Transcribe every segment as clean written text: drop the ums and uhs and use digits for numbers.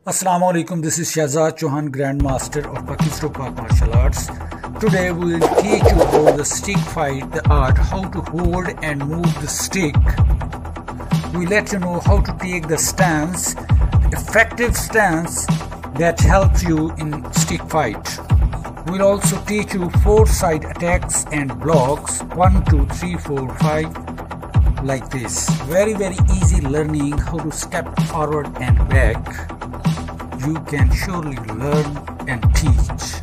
Assalamu alaikum, this is Shahzad Chauhan, Grandmaster of Pakistan Pak Martial Arts. Today we will teach you about the stick fight, the art, how to hold and move the stick. We let you know how to take the stance, effective stance that helps you in stick fight. We'll also teach you 4 side attacks and blocks, 1, 2, 3, 4, 5, like this. Very easy learning how to step forward and back. You can surely learn and teach.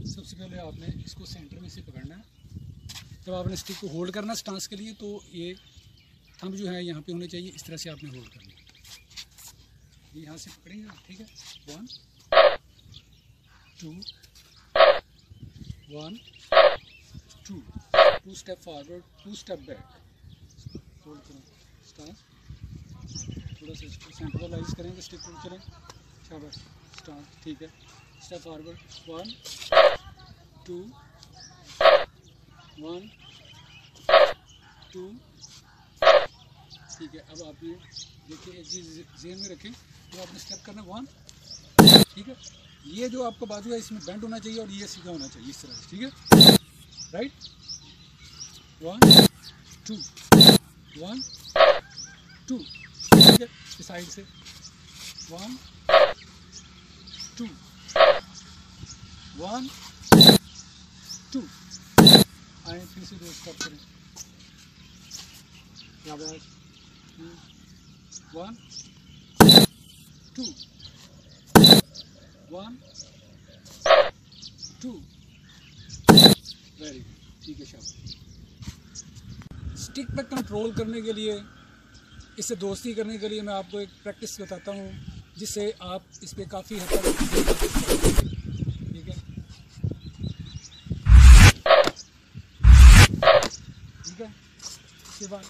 सबसे पहले आपने इसको centre में से पकड़ना है। जब आपने स्टिक को होल्ड करना स्टांस के लिए, तो ये थंब जो है यहाँ पे होने चाहिए। इस तरह से आपने होल्ड करना है। ये यहाँ से पकड़ेंगे, ठीक है। 1 2 1 2 2 step forward, 2 step back. Hold करें स्टांस, थोड़ा सा इसको सेंट्रलाइज करेंगे, स्टिक को चलें। शाबाश, स्टांस, ठीक है। स्टेप फॉरवर्ड, 1 2 1 2, ठीक है। अब आप ये देखिए, एक चीज़ ज़हन में रखें, तो आपने स्टेप करना 1, ठीक है। ये जो आपका बाजू है इसमें बेंड होना चाहिए और ये सीधा होना चाहिए, इस तरह से, ठीक है। राइट, 1 2 1 2, ठीक है। इस साइड से 1 2 1 2, आए फिर से 2 स्टेप करें। 1 2 1 2, वेरी गुड, ठीक है। शाबाश। स्टिक पे कंट्रोल करने के लिए, इससे दोस्ती करने के लिए मैं आपको एक प्रैक्टिस बताता हूँ, जिससे आप इस पर काफ़ी हद तक, ठीक है। ठीक है, इसके बाद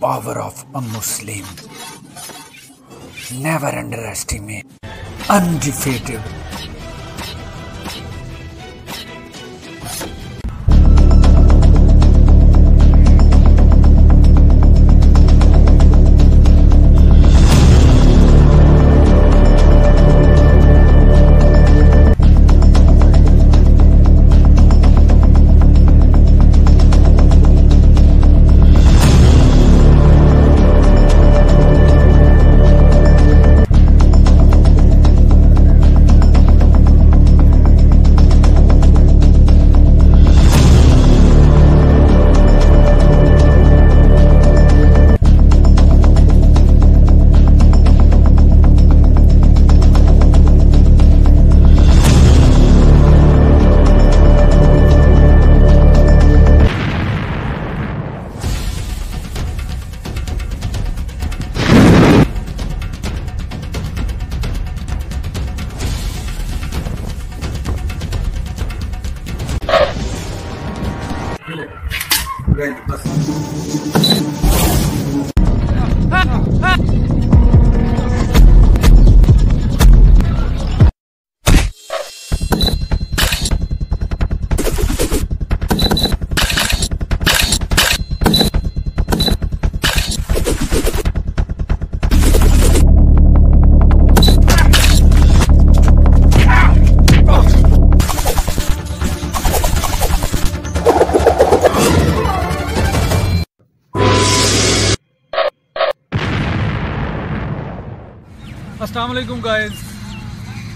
power of a Muslim. Never underestimate. Undefeated. Right, bus. Oh. अस्सलाम वालेकुम गाइस।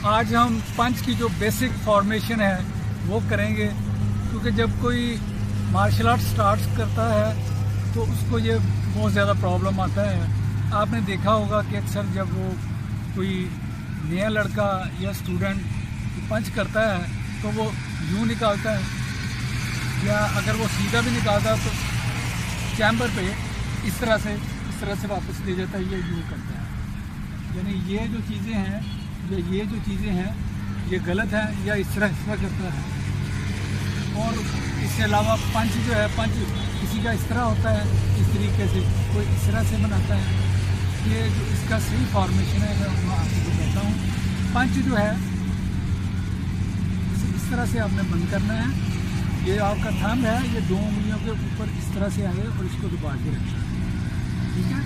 आज हम पंच की जो बेसिक फॉर्मेशन है वो करेंगे, क्योंकि जब कोई मार्शल आर्ट स्टार्ट करता है तो उसको ये बहुत ज़्यादा प्रॉब्लम आता है। आपने देखा होगा कि अक्सर जब वो कोई नया लड़का या स्टूडेंट पंच करता है तो वो यूँ निकालता है, या अगर वो सीधा भी निकालता है तो चैम्बर पे इस तरह से वापस ले जाता है, ये यूँ करता है। यानी ये जो चीज़ें हैं ये जो चीज़ें हैं ये गलत है, या इस तरह करता है। और इसके अलावा पंच जो है, पंच किसी का इस तरह होता है, इस तरीके से कोई इस तरह से बनाता है। ये जो इसका सही फॉर्मेशन है मैं आपको कहता हूँ। पंच जो है इस तरह से आपने बंद करना है। ये आपका थंब है, ये 2 उंगलियों के ऊपर इस तरह से आए और इसको दबा के रखना है, ठीक है।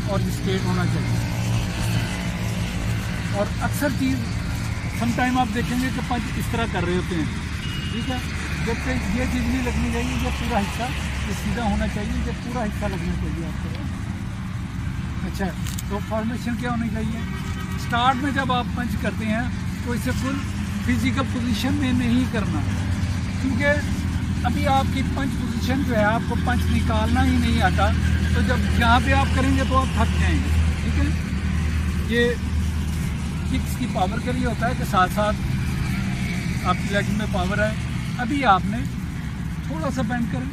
और स्ट्रेट होना चाहिए। और अक्सर चीज़ समटाइम आप देखेंगे कि पंच इस तरह कर रहे होते हैं, ठीक है। जबकि ये चीज़ नहीं लगनी चाहिए, ये पूरा हिस्सा ये सीधा होना चाहिए, ये पूरा हिस्सा लगना चाहिए आपको। अच्छा, तो फॉर्मेशन क्या होनी चाहिए? स्टार्ट में जब आप पंच करते हैं तो इसे फुल फिजिकल पोजीशन में नहीं करना, क्योंकि अभी आपकी पंच पोजीशन जो है, आपको पंच निकालना ही नहीं आता। तो जब यहाँ पे आप करेंगे तो आप थक जाएंगे, ठीक है। ये किक्स की पावर के लिए होता है कि साथ साथ आपकी लेग में पावर है। अभी आपने थोड़ा सा बेंड करें,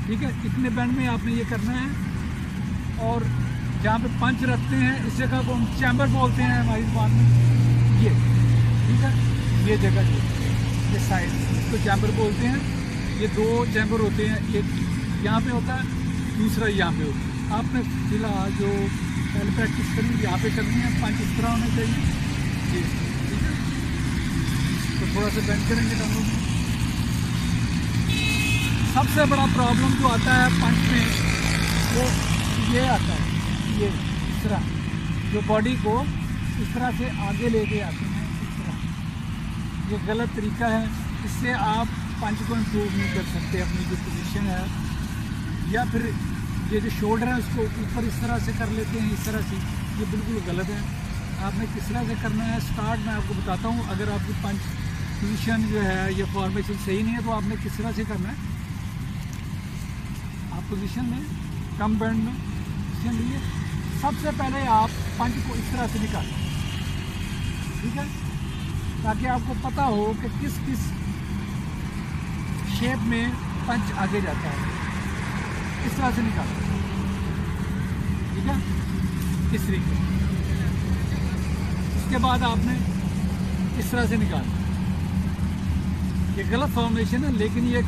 ठीक है। इतने बेंड में आपने ये करना है। और जहाँ पे पंच रखते हैं इस जगह को हम चैम्बर बोलते हैं हमारी ज़बान में, ये, ठीक है। ये जगह ये साइड इसको चैम्बर बोलते हैं। ये 2 चैम्बर होते हैं, एक यहाँ पे होता है, दूसरा यहाँ पे होता है। आपने फिलहाल जो पहले प्रैक्टिस करनी यहाँ पे करनी है, पंच इस तरह होना चाहिए, ठीक है। तो थोड़ा सा बेंड करेंगे टांगों में। सबसे बड़ा प्रॉब्लम जो आता है पंच में वो ये आता है, ये इस तरह जो बॉडी को इस तरह से आगे लेके आते हैं, इस तरह। ये गलत तरीका है, इससे आप पंच को इम्प्रूव नहीं कर सकते अपनी जो पोजीशन है। या फिर ये जो शोल्डर है उसको ऊपर इस तरह से कर लेते हैं, इस तरह से, ये बिल्कुल गलत है। आपने किस तरह से करना है? स्टार्ट में आपको बताता हूँ। अगर आपकी पंच पोजीशन जो है ये फॉर्मेशन सही नहीं है तो आपने किस तरह से करना है। आप पोजीशन में कम बैंड में पोजीशन लिए, सबसे पहले आप पंच को इस तरह से निकालें, ठीक है, ताकि आपको पता हो कि किस किस शेप में पंच आगे जाता है। इस तरह से निकालें, ठीक है, इस तरीके। इसके बाद आपने इस तरह से निकालना। ये गलत फॉर्मेशन है, लेकिन ये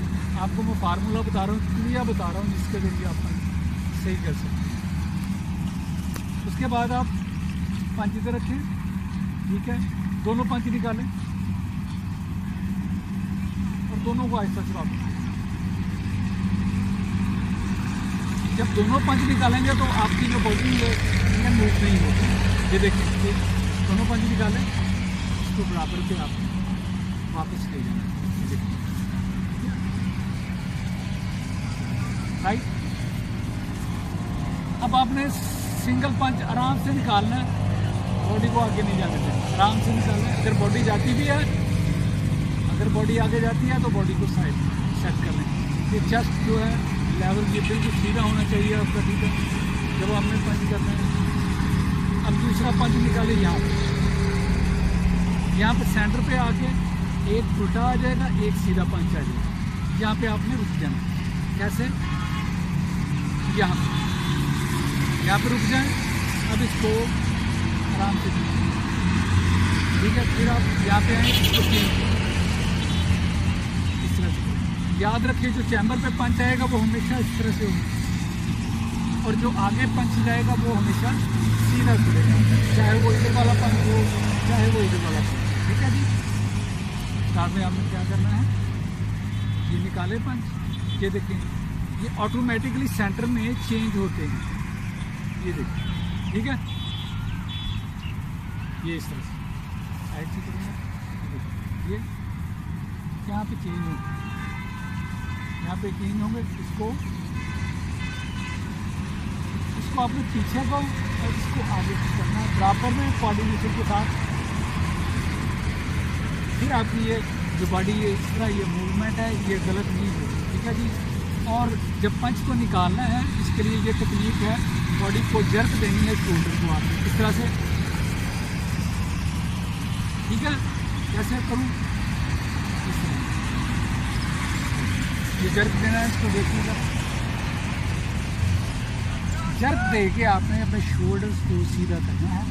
आपको मैं फार्मूला बता रहा हूँ, क्रिया बता रहा हूँ, जिसके जरिए आप सही कर सकते हैं। उसके बाद आप पंच इधर रखें, ठीक है। दोनों पंच निकालें और दोनों को आहिस्ता चलाओ। जब दोनों पंच निकालेंगे तो आपकी जो बॉडी है ये मूव नहीं होगी। ये देखिए, दोनों पंच निकालें, इसको बराबर पे आप वापस ले जाना, राइट। अब आपने सिंगल पंच आराम से निकालना है, बॉडी को आगे नहीं जाने देना, आराम से निकालना है। अगर बॉडी जाती भी है, अगर बॉडी आगे जाती है तो बॉडी को साइड सेट कर लें। ये चेस्ट जो है लेवल ये बिल्कुल सीधा होना चाहिए आपका, ठीक है, जब आपने पंच करना है। अब दूसरा पंच निकाले, यहाँ पे सेंटर पे आके एक उल्टा आ जाएगा, एक सीधा पंच आ जाएगा। यहाँ पे आपने रुक जाना। कैसे? यहाँ पे रुक जाएं। अब इसको आराम से, ठीक है। फिर आप यहाँ पे आए, इसको इस तरह से। याद रखिए, जो चैम्बर पे पंच आएगा वो हमेशा इस तरह से होगा, और जो आगे पंच जाएगा वो हमेशा सीधा चलेगा, चाहे वो इधर वाला पंच हो, चाहे वो इधर वाला पंच, ठीक है जी। स्टार्ट में आपने क्या करना है, ये निकाले पंच, ये देखें, ये ऑटोमेटिकली सेंटर में चेंज होते हैं, ये देखिए, ठीक है। ये इस तरह से साइड से करेंगे, ये यहाँ पे चेंज होंगे, यहाँ पे चेंज होंगे। इसको आपने पीछे को आपने इसको आगे करना है बराबर में कोऑर्डिनेशन के साथ। फिर आपकी ये जो बॉडी है इस तरह ये मूवमेंट है ये गलत नहीं होगी, ठीक है जी। और जब पंच को निकालना है इसके लिए ये टेक्निक है, बॉडी को जर्क देनी है शोल्डर को आपने इस तरह से, ठीक है। कैसे करूँ, इस तरह ये जर्क देना है, इसको देखिएगा। जर्क दे के आपने अपने शोल्डर्स को सीधा करना है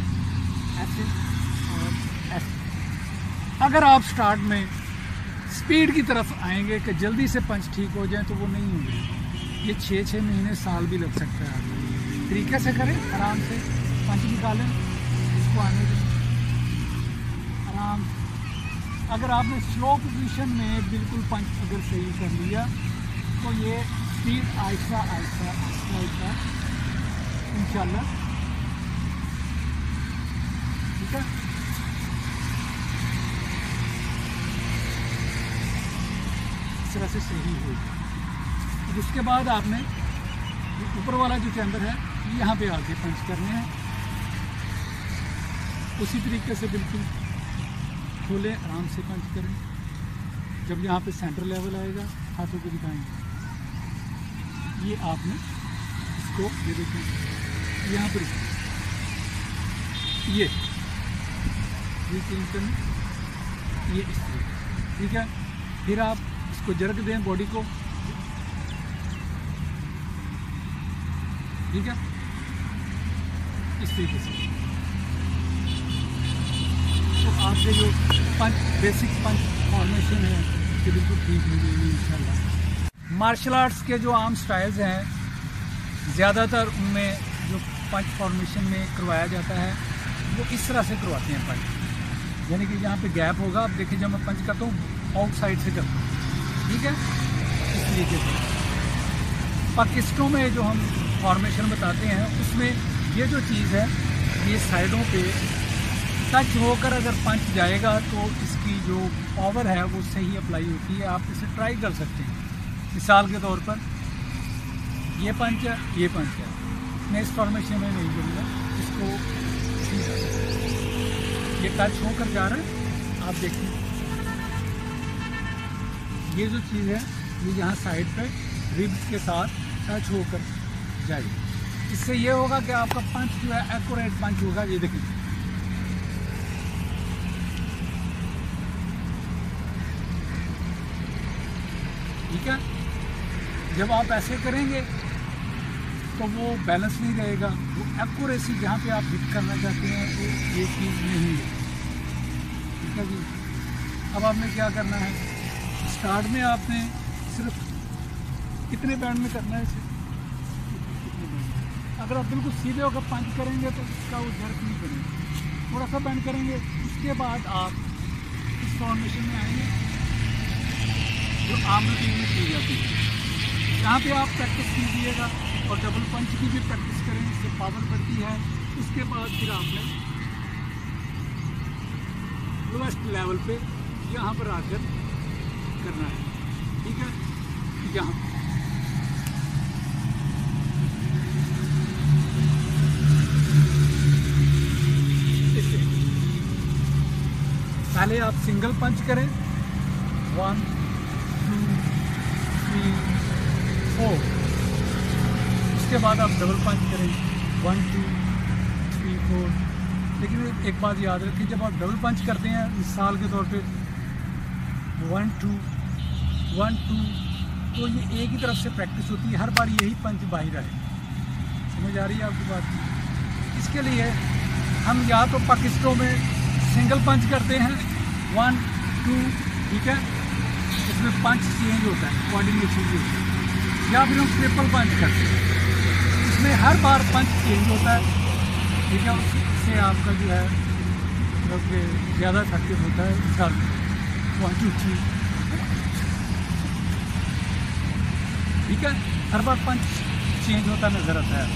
ऐसे और ऐसे। अगर आप स्टार्ट में स्पीड की तरफ आएंगे कि जल्दी से पंच ठीक हो जाए तो वो नहीं होंगे, ये 6-6 महीने साल भी लग सकता है। तरीके से करें, आराम से पंच निकालें, इसको आने दें आराम से। अगर आपने स्लो पोजीशन में बिल्कुल पंच अगर सही कर लिया तो ये स्पीड आहिस्ता आहिस्ता आहिस्ता आहिस्ता इंशाल्लाह, ठीक है। इस तरह से सही होगी। फिर उसके बाद आपने ऊपर वाला जो चैम्बर है यहाँ पे आके पंच करने हैं, उसी तरीके से बिल्कुल खोलें, आराम से पंच करें। जब यहाँ पे सेंटर लेवल आएगा हाथों को दिखाएंगे, ये आपने इसको ये देखें यहाँ पर ये चेंज करना, ये इस तरीके, ठीक है। फिर आप इसको जर्क दें बॉडी को, ठीक है, इस तरीके से। तो आपसे जो पंच बेसिक पंच फॉर्मेशन है ये बिल्कुल ठीक हो जाएगी इंशाल्लाह। मार्शल आर्ट्स के जो आम स्टाइल्स हैं ज़्यादातर उनमें जो पंच फॉर्मेशन में करवाया जाता है वो इस तरह से करवाते हैं पंच, यानी कि यहाँ पे गैप होगा। अब देखिए जब मैं पंच करता हूँ आउटसाइड से करता हूँ, ठीक है, इस तरीके से। पाकिस्तान में जो हम फॉर्मेशन बताते हैं उसमें ये जो चीज़ है ये साइडों पे टच होकर अगर पंच जाएगा तो इसकी जो पावर है वो सही अप्लाई होती है। आप इसे ट्राई कर सकते हैं। मिसाल के तौर पर ये पंच है, ये पंच है, मैं इस फॉर्मेशन में नहीं करूँगा, इसको ये टच होकर जा रहा है, आप देखिए ये जो चीज़ है ये यहाँ साइड पे रिब्स के साथ टच होकर जाएगी। इससे ये होगा कि आपका पंच जो है एक्यूरेट पंच होगा। ये देखिए ठीक है। जब आप ऐसे करेंगे तो वो बैलेंस नहीं रहेगा, वो एक्यूरेसी जहाँ पे आप हिट करना चाहते हैं तो ये चीज़ नहीं है, ठीक है जी। अब आपने क्या करना है, स्टार्ट में आपने सिर्फ कितने बैंड में करना है इसे, अगर आप बिल्कुल सीधे होकर पंच करेंगे तो इसका वो जर्क नहीं करेंगे, थोड़ा सा बैंड करेंगे। उसके बाद आप इस फॉर्मेशन में आएंगे जो आम रूटीन में की जाती है। यहाँ पे आप प्रैक्टिस कीजिएगा और डबल पंच की भी प्रैक्टिस करें, इससे पावर बढ़ती है। उसके बाद फिर आपने लोएस्ट लेवल पे यहाँ पर आकर करना है, ठीक है। यहाँ पहले आप सिंगल पंच करें, 1 2 3 4, उसके बाद आप डबल पंच करें 1 2 3 4। लेकिन एक बात याद रखें, जब आप डबल पंच करते हैं मिसाल के तौर पे 1 2 1 2, तो ये एक ही तरफ से प्रैक्टिस होती है, हर बार यही पंच बाहर आए। समझ आ रही है आपकी बात? इसके लिए हम या तो पाकिस्तान में सिंगल पंच करते हैं 1 2, ठीक है, इसमें पंच चेंज होता है, कोऑर्डिनेशन भी होता है, या फिर हम ट्रिपल पंच करते हैं, इसमें हर बार पंच चेंज होता है, ठीक है। उससे आपका जो है मतलब ज़्यादा इफेक्टिव होता है। इसका 1 2 3, ठीक है, हर बार पंच चेंज होता नज़र आता है।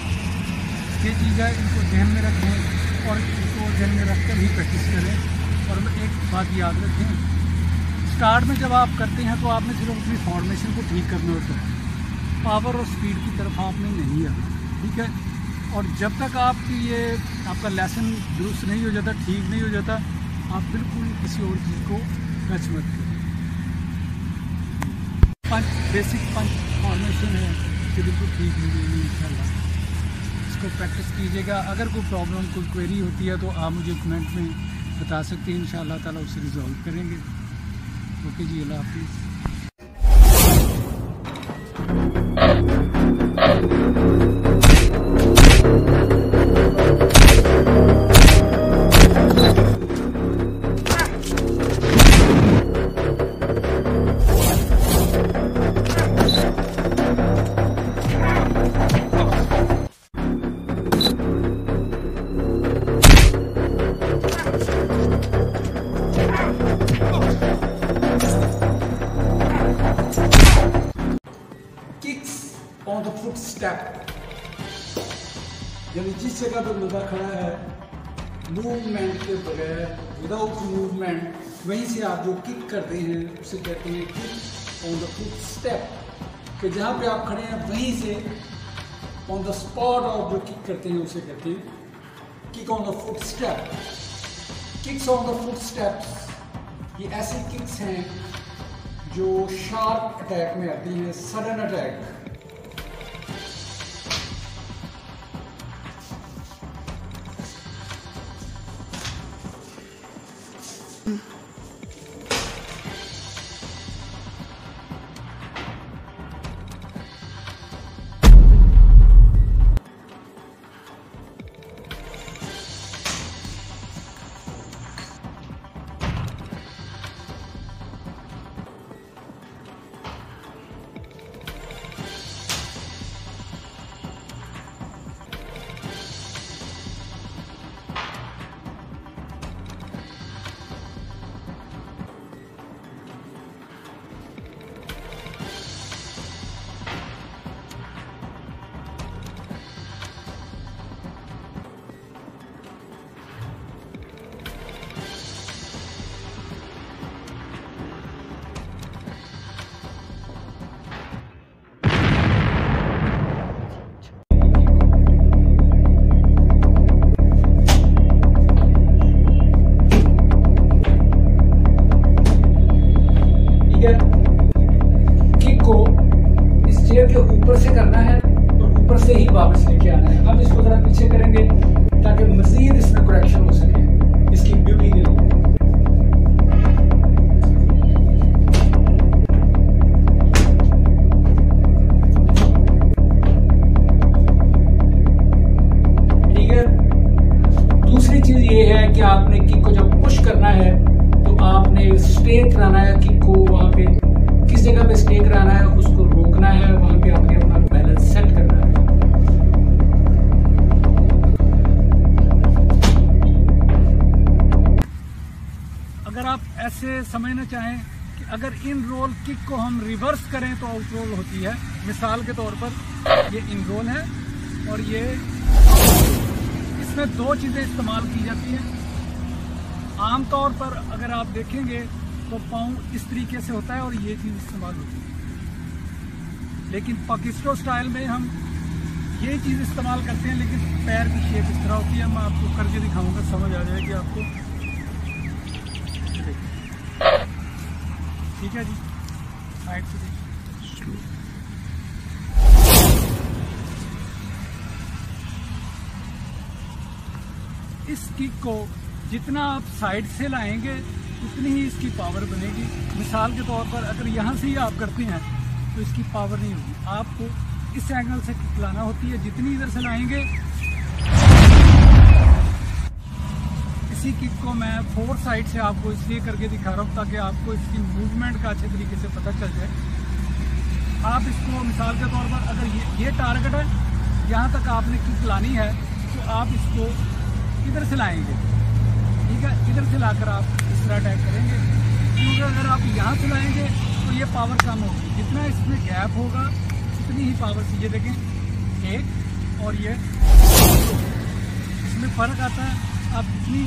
ये चीज़ है, इनको ध्यान में रखें और इनको ध्यान में रख कर ही प्रैक्टिस करें। और एक बात याद रखें, स्टार्ट में जब आप करते हैं तो आपने सिर्फ अपनी फॉर्मेशन को ठीक करना होता है, पावर और स्पीड की तरफ आपने नहीं आना, ठीक है। और जब तक आपकी ये आपका लेसन दुरुस्त नहीं हो जाता, ठीक नहीं हो जाता, आप बिल्कुल किसी और चीज़ को टच मत करें। बेसिक पंच फॉर्मेशन है कि बिल्कुल ठीक हो जाएगी इंशाल्लाह। इसको प्रैक्टिस कीजिएगा। अगर कोई प्रॉब्लम, कोई क्वेरी होती है तो आप मुझे कमेंट में बता सकते हैं, इंशाल्लाह ताला उसे रिजॉल्व करेंगे। ओके जी, अल्लाह हाफिज़। ऑन द फुट स्टेप, यानी जिस जगह पर बंदा खड़ा है मूवमेंट के बगैर, विदाउट मूवमेंट, वहीं से आप जो किक करते हैं उसे कहते हैं kick on the foot step. कि जहाँ पे आप खड़े हैं वहीं से ऑन द स्पॉट आप जो किक करते हैं उसे कहते हैं kick on the foot step. Kicks on the foot steps ये ऐसी किक्स हैं जो शार्प अटैक में आती हैं, सडन अटैक। के ऊपर से करना है और ऊपर से ही वापस लेके आना है। अब इसको जरा पीछे करेंगे ताकि मजीद इसमें करेक्शन हो सके इसकी ब्यूटी के लिए। ठीक है, दूसरी चीज ये है कि आपने किक को जब पुश करना है तो आपने स्टे कराना है किक को, वहां पे किस जगह पे स्टे कराना है उसको रोकना है, वहां पे आपने अपना बैलेंस सेट करना है। अगर आप ऐसे समझना चाहें कि अगर इन रोल किक को हम रिवर्स करें तो आउट रोल होती है, मिसाल के तौर पर ये इन रोल है और ये, इसमें दो चीजें इस्तेमाल की जाती हैं। आमतौर पर अगर आप देखेंगे तो पाँव इस तरीके से होता है और ये चीज इस्तेमाल होती है, लेकिन पाकिस्तान स्टाइल में हम ये चीज इस्तेमाल करते हैं, लेकिन पैर की शेप इस तरह होती है। मैं आपको करके दिखाऊंगा, समझ आ जाएगी आपको। ठीक है जी, साइड से देखिए। इस किक को जितना आप साइड से लाएंगे उतनी ही इसकी पावर बनेगी। मिसाल के तौर पर अगर यहाँ से ही आप करते हैं तो इसकी पावर नहीं होगी, आपको इस एंगल से किक लाना होती है। जितनी इधर से लाएंगे, इसी किक को मैं 4 साइड से आपको इसलिए करके दिखा रहा हूँ ताकि आपको इसकी मूवमेंट का अच्छे तरीके से पता चल जाए। आप इसको मिसाल के तौर पर अगर ये टारगेट है, यहाँ तक आपने किक लानी है तो आप इसको इधर से लाएंगे। ठीक है, इधर से लाकर आप इस तरह अटैक करेंगे, क्योंकि अगर आप यहाँ से लाएंगे तो ये पावर कम होगी। जितना इसमें गैप होगा उतनी ही पावर से, ये देखें एक और ये, इसमें फ़र्क आता है। आप जितनी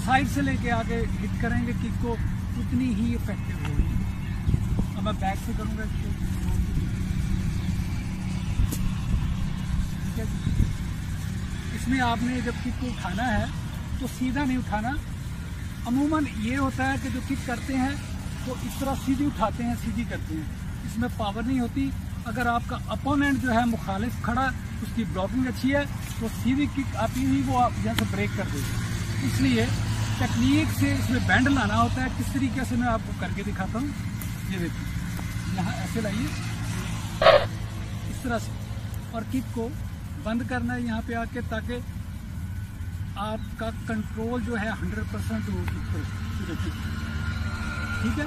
साइड से लेके आगे हिट करेंगे किक को उतनी ही इफेक्टिव होगी। अब मैं बैक से करूँगा इसको। ठीक है, इसमें आपने जब किक को उठाना है तो सीधा नहीं उठाना। अमूमन ये होता है कि जो किक करते हैं तो इस तरह सीधी उठाते हैं, सीधी करते हैं, इसमें पावर नहीं होती। अगर आपका अपोनेंट जो है मुखालिफ खड़ा, उसकी ब्लॉकिंग अच्छी है, तो सीधी किक आती ही वो आप यहाँ से ब्रेक कर देगा। इसलिए टेक्निक से इसमें बैंड लाना होता है। किस तरीके से मैं आपको करके दिखाता हूँ, ये देखिए, यहाँ ऐसे लाइए इस तरह से, और किक को बंद करना है यहाँ पे आके, ताकि आपका कंट्रोल जो है 100% हो किक पर। देखिए, ठीक है,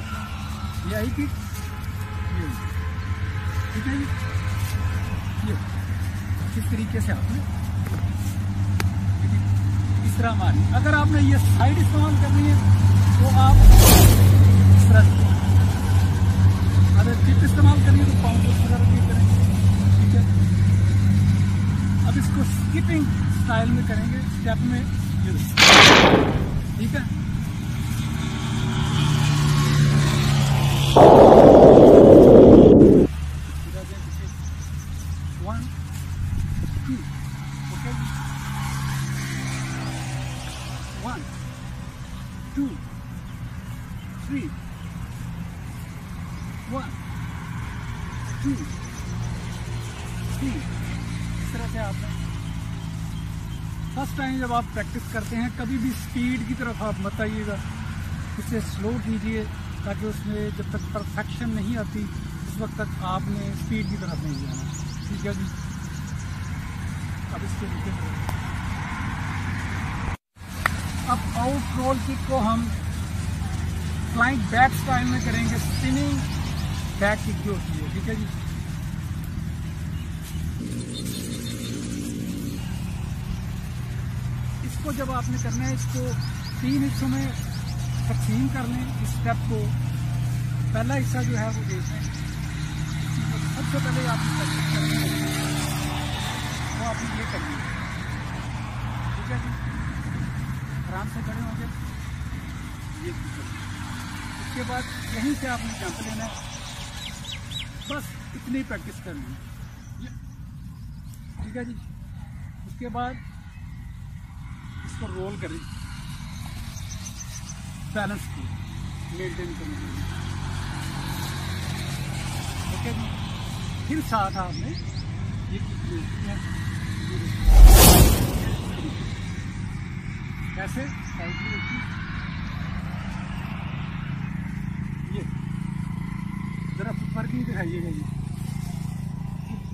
ये आई किक, ये ठीक है जी। ये किस तरीके से आपने इस तरह मारी। अगर आपने ये साइड इस्तेमाल करनी है तो आप इस तरह से, अगर किक इस्तेमाल करनी है तो पाँव को इस तरह रखिए करेंगे, ठीक है। अब इसको स्किपिंग स्टाइल में करेंगे, स्टेप में, ठीक है। One, two, three, 1, 2, 3। इस तरह से आपने फर्स्ट टाइम जब आप प्रैक्टिस करते हैं, कभी भी स्पीड की तरफ आप मत आइएगा, उसे स्लो कीजिए, ताकि उसमें जब तक परफेक्शन नहीं आती उस वक्त तक आपने स्पीड की तरफ नहीं जाना, ठीक है जी। अब इसके नीचे अब आउट रोल किक को हम फ्लाइंग बैक स्टाइल में करेंगे, स्पिनिंग बैक किक जो होती है, ठीक है जी। इसको जब आपने करना है, इसको 3 हिस्सों में तकसीम कर लें। इस स्टेप को पहला हिस्सा जो है वो देखें, सबसे पहले आपने प्रैक्टिस करनी है वो आपने ये करनी है, ठीक है जी। आराम से खड़े होंगे, ये उसके बाद यहीं से आपने जंप लेना है, बस इतनी प्रैक्टिस करनी है, ठीक है जी। उसके बाद इसको रोल करें, बैलेंस को मेंटेन करने के लिए, ओके जी। फिर साथ आपने ये कैसे ये जरा फुटवर्किंग दिखाइएगा जी,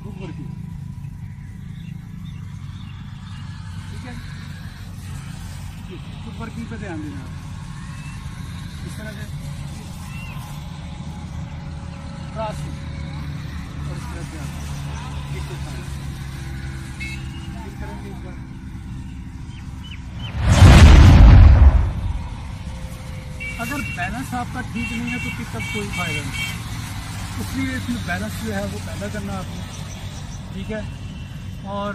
फुटवर्किंग, ठीक है। फुटवर्किंग पे ध्यान देना, इस तरह से क्रॉसिंग, और इस तरह से आप करेंगे इस बार। अगर बैलेंस आपका ठीक नहीं है तो किक का कोई फायदा नहीं, इसलिए इसमें बैलेंस जो है वो पैदा करना आपने, ठीक है। और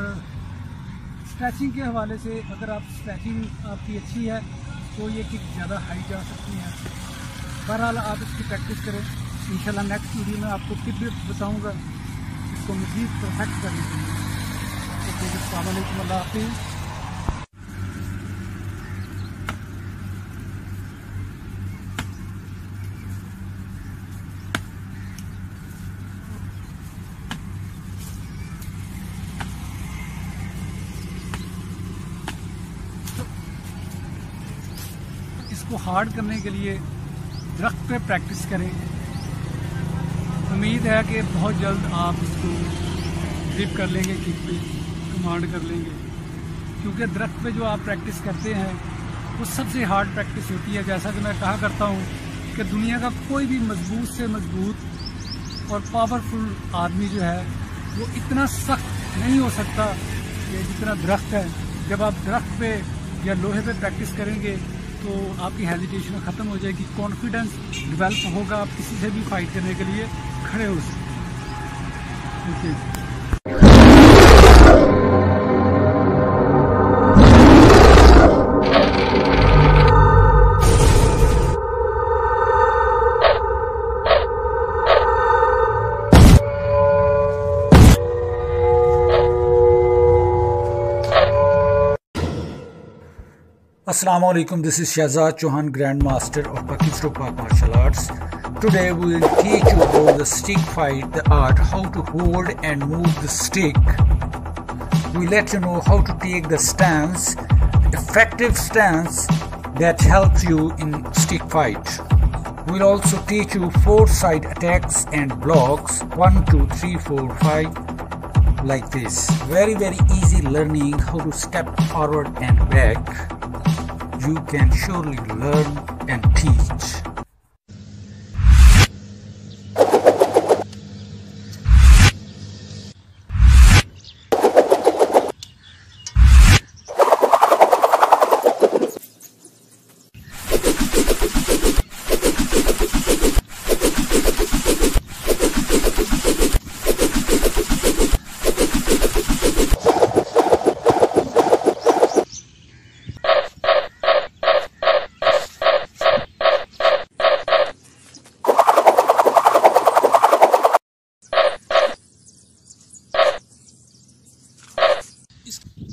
स्ट्रेचिंग के हवाले से, अगर आप स्ट्रेचिंग आपकी अच्छी है तो ये किक ज़्यादा हाई जा सकती है। बहरहाल आप इसकी प्रैक्टिस करें, इंशाल्लाह नेक्स्ट वीडियो में आपको टिप भी बताऊँगा इसको मज़ीद परफेक्ट करने के लिए। अस्सलाम वालेकुम, अल्लाह हाफ़िज़। इसको हार्ड करने के लिए दरख्त पे प्रैक्टिस करें। उम्मीद है कि बहुत जल्द आप इसको ग्रिप कर लेंगे, किक पे कमांड कर लेंगे, क्योंकि दरख्त पे जो आप प्रैक्टिस करते हैं वो सबसे हार्ड प्रैक्टिस होती है। जैसा कि मैं कहा करता हूँ कि दुनिया का कोई भी मजबूत से मजबूत और पावरफुल आदमी जो है वो इतना सख्त नहीं हो सकता कि जितना दरख्त है। जब आप दरख्त पे या लोहे पे प्रैक्टिस करेंगे तो आपकी हेजिटेशन ख़त्म हो जाएगी, कॉन्फिडेंस डेवलप होगा, आप किसी से भी फाइट करने के लिए खड़े हो सकते हैं। Assalamu alaikum, this is Shahzad Chauhan, Grandmaster of Pakistan Martial Arts. Today we will teach you about the stick fight, the art, how to hold and move the stick. We let you know how to take the stance, effective stance that helps you in stick fight. We'll also teach you 4 side attacks and blocks, 1, 2, 3, 4, 5, like this. Very easy learning how to step forward and back. You can surely learn and teach.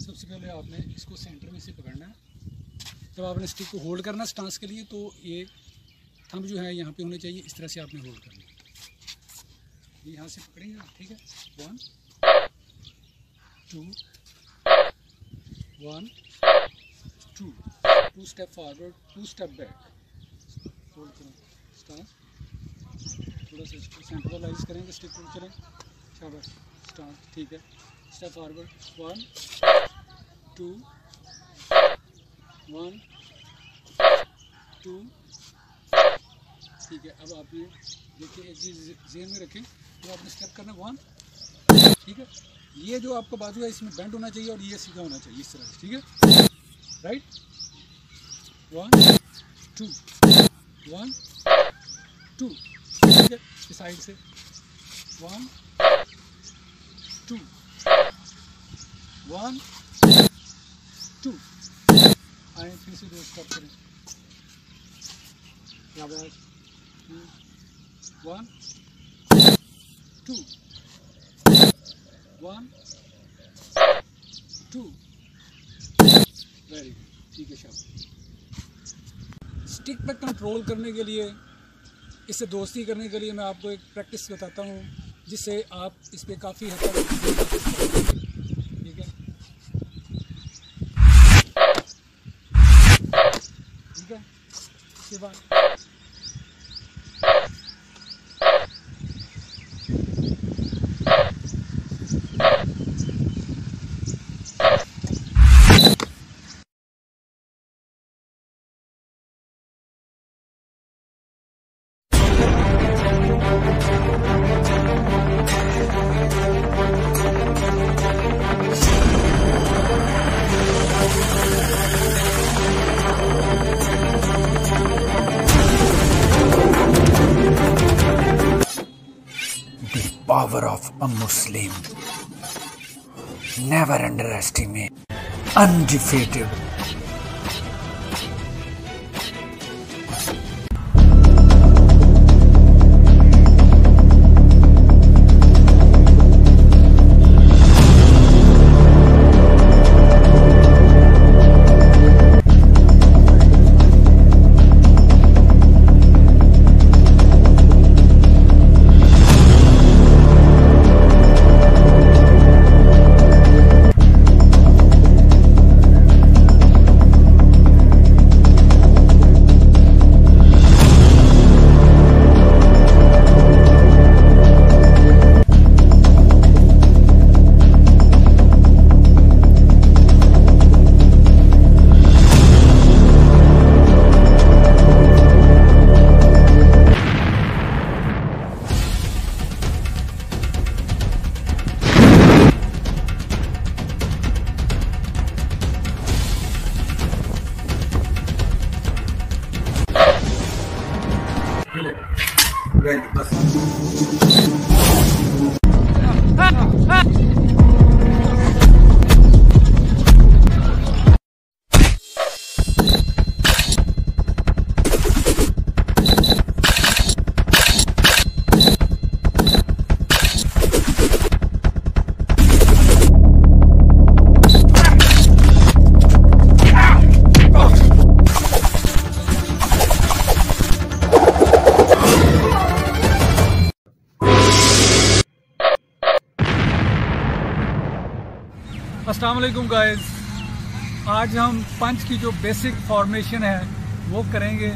सबसे पहले आपने इसको centre में से पकड़ना है। जब आपने स्टिक को होल्ड करना स्टांस के लिए, तो ये थंब जो है यहाँ पे होने चाहिए। इस तरह से आपने होल्ड करना है। ये यहाँ से पकड़ेंगे आप, ठीक है। 1 2 1 2 2 step forward, 2 step back, hold करें स्टांस। थोड़ा सा इसको सेंट्रलाइज करेंगे, स्टिक को चलें, शाबाश, स्टांस, ठीक है। स्टेप फॉरवर्ड, 1 2 1 2, ठीक है। अब आप ये देखिए, एक चीज़ ज़हन में रखें, तो आपने स्टेप करना 1, ठीक है। ये जो आपका बाजू है इसमें बेंड होना चाहिए और ये सीधा होना चाहिए, इस तरह से, ठीक है। राइट, 1 2 1 2, ठीक है। इस साइड से 1 2 1 2, आए फिर से 2 स्टेप करें, 1 2 1 2, वेरी गुड, ठीक है। शाबाश। स्टिक पे कंट्रोल करने के लिए, इससे दोस्ती करने के लिए मैं आपको एक प्रैक्टिस बताता हूँ, जिससे आप इस पर काफ़ी हद तक, ठीक है। ठीक है, इसके बाद Power of a Muslim. Never underestimate. Undefeated. Right, bus. अस्सलाम वालेकुम गाइस। आज हम पंच की जो बेसिक फॉर्मेशन है वो करेंगे,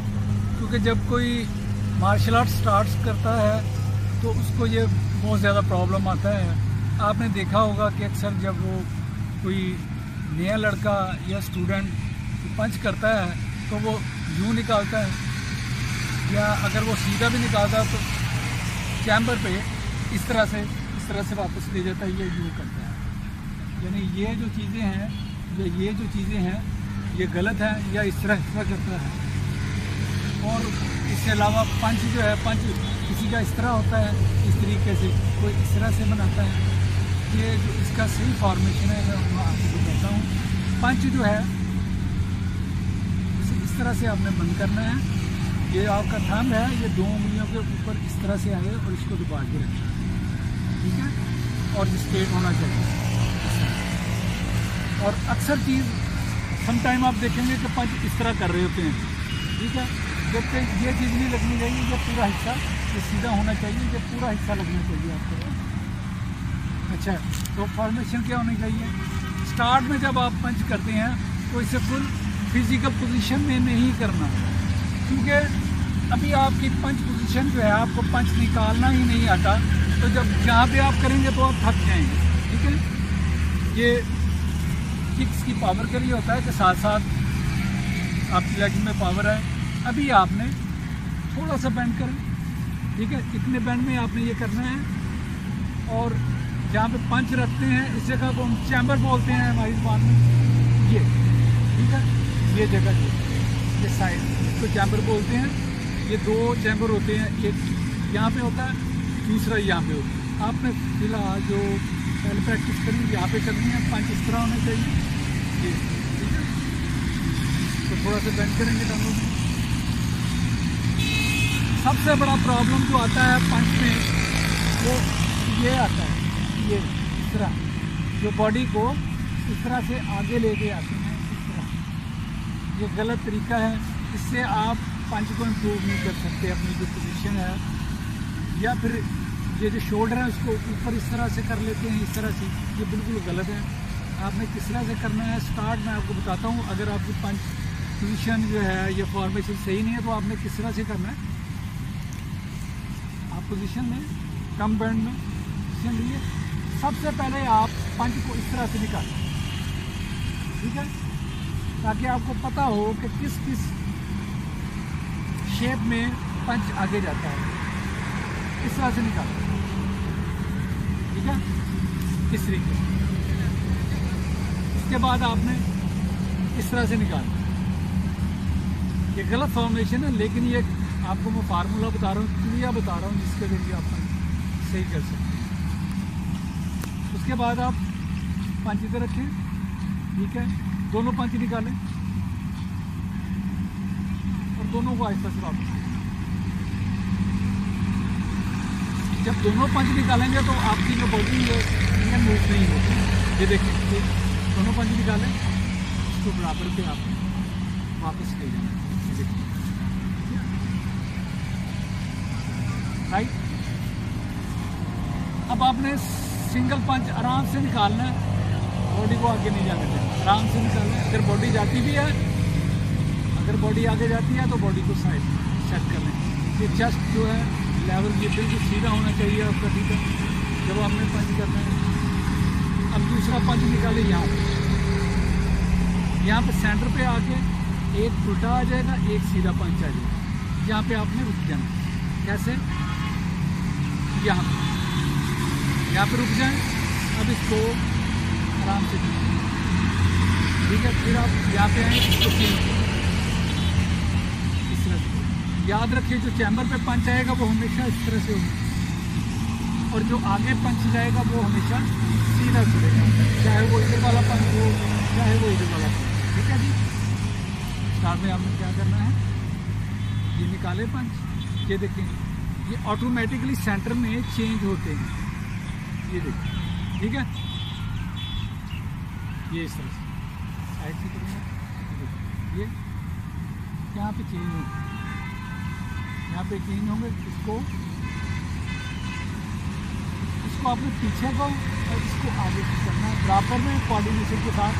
क्योंकि जब कोई मार्शल आर्ट स्टार्ट करता है तो उसको ये बहुत ज़्यादा प्रॉब्लम आता है। आपने देखा होगा कि अक्सर जब वो कोई नया लड़का या स्टूडेंट पंच करता है तो वो यूँ निकालता है, या अगर वो सीधा भी निकालता है तो चैम्बर पे इस तरह से वापस ले जाता है, ये यूँ करता है। यानी ये जो चीज़ें हैं ये गलत है, या इस तरह करता है। और इसके अलावा पंच जो है, पंच किसी का इस तरह होता है, इस तरीके से कोई इस तरह से बनाता है। ये जो इसका सही फॉर्मेशन है मैं आपको बताता हूँ। पंच जो है इस तरह से आपने बंद करना है। ये आपका थंब है, ये 2 उंगलियों के ऊपर इस तरह से आए और इसको दबा के रखना है, ठीक है। और स्ट्रेट होना चाहिए। और अक्सर चीज़ समटाइम आप देखेंगे कि पंच इस तरह कर रहे होते हैं, ठीक है। जबकि ये चीज़ नहीं लगनी चाहिए, ये पूरा हिस्सा ये सीधा होना चाहिए, ये पूरा हिस्सा लगना चाहिए आपको। अच्छा, तो फॉर्मेशन क्या होनी चाहिए? स्टार्ट में जब आप पंच करते हैं तो इसे फुल फिजिकल पोजीशन में नहीं करना, क्योंकि अभी आपकी पंच पोजीशन जो है, आपको पंच निकालना ही नहीं आता। तो जब जहाँ पे आप करेंगे तो आप थक जाएंगे, ठीक है। ये किक्स की पावर के लिए होता है कि साथ साथ आपकी लेग में पावर है। अभी आपने थोड़ा सा बेंड करें, ठीक है। इतने बेंड में आपने ये करना है। और जहाँ पे पंच रखते हैं इस जगह को हम चैम्बर बोलते हैं हमारी ज़बान में, ये, ठीक है। ये जगह ये साइड इसको चैम्बर बोलते हैं। ये 2 चैम्बर होते हैं, एक यहाँ पे होता है, दूसरा यहाँ पे होता है। आपने फिलहाल जो पहले प्रैक्टिस करनी यहाँ पे करनी है, पंच इस तरह होना चाहिए, ये, ठीक है। तो थोड़ा सा बेंड करेंगे दोनों में। सबसे बड़ा प्रॉब्लम जो आता है पंच में वो ये आता है, ये इस तरह जो बॉडी को इस तरह से आगे लेके आते हैं, इस तरह। ये गलत तरीका है, इससे आप पंच को इम्प्रूव नहीं कर सकते अपनी जो पोजीशन है। या फिर ये जो शोल्डर है उसको ऊपर इस तरह से कर लेते हैं, इस तरह से, ये बिल्कुल गलत है। आपने किस तरह से करना है स्टार्ट मैं आपको बताता हूँ। अगर आपकी पंच पोजीशन जो है ये फॉर्मेशन सही नहीं है तो आपने किस तरह से करना है। आप पोजीशन में कम बैंड में पोजीशन लिए, सबसे पहले आप पंच को इस तरह से निकालें, ठीक है, ताकि आपको पता हो कि किस किस शेप में पंच आगे जाता है। इस तरह से निकालें, ठीक है, इस तरीके से। इसके बाद आपने इस तरह से निकालना। ये गलत फॉर्मेशन है, लेकिन ये आपको मैं फार्मूला बता रहा हूँ, क्रिया बता रहा हूँ, जिसके जरिए आप सही कर सकते हैं। उसके बाद आप पंच इधर रखें, ठीक है, दोनों पंच निकालें और दोनों को आहिस्ता से वापस। जब दोनों पंच निकालेंगे तो आपकी जो बॉडी है ये मूव नहीं होगी। ये देखिए, दोनों पंच निकालें, इसको बराबर पे आप वापस ले जाना, राइट। अब आपने सिंगल पंच आराम से निकालना है, बॉडी को आगे नहीं जाने देना, आराम से निकालना है। अगर बॉडी जाती भी है, अगर बॉडी आगे जाती है तो बॉडी को साइड सेट कर लें। ये चेस्ट जो है लेवल ये बिल्कुल सीधा होना चाहिए आपका, ठीक है, जब आपने पंच करना है। अब दूसरा पंच निकाले, यहाँ पे सेंटर पे आके एक उल्टा आ जाएगा, एक सीधा पंच आ जाएगा। यहाँ पे आपने रुक जाना। कैसे? यहाँ पे रुक जाएं। अब इसको आराम से, ठीक है, फिर आप यहाँ पे आए, इसको इस तरह से। याद रखिए, जो चैम्बर पे पंच आएगा वो हमेशा इस तरह से होगा, और जो आगे पंच जाएगा वो हमेशा सीधा चलेगा, चाहे वो इधर वाला पंच हो चाहे वो इधर वाला पंच, ठीक है जी। स्टार्ट में आपने क्या करना है, ये निकाले पंच, ये देखें, ये ऑटोमेटिकली सेंटर में चेंज होते हैं, ये देखिए, ठीक है। ये इस तरह से साइड से करूँगा, ये यहाँ पे चेंज होंगे, यहाँ पे चेंज होंगे। इसको इसको आपको पीछे को और इसको आगे को करना है बराबर में कोऑर्डिनेशन के साथ।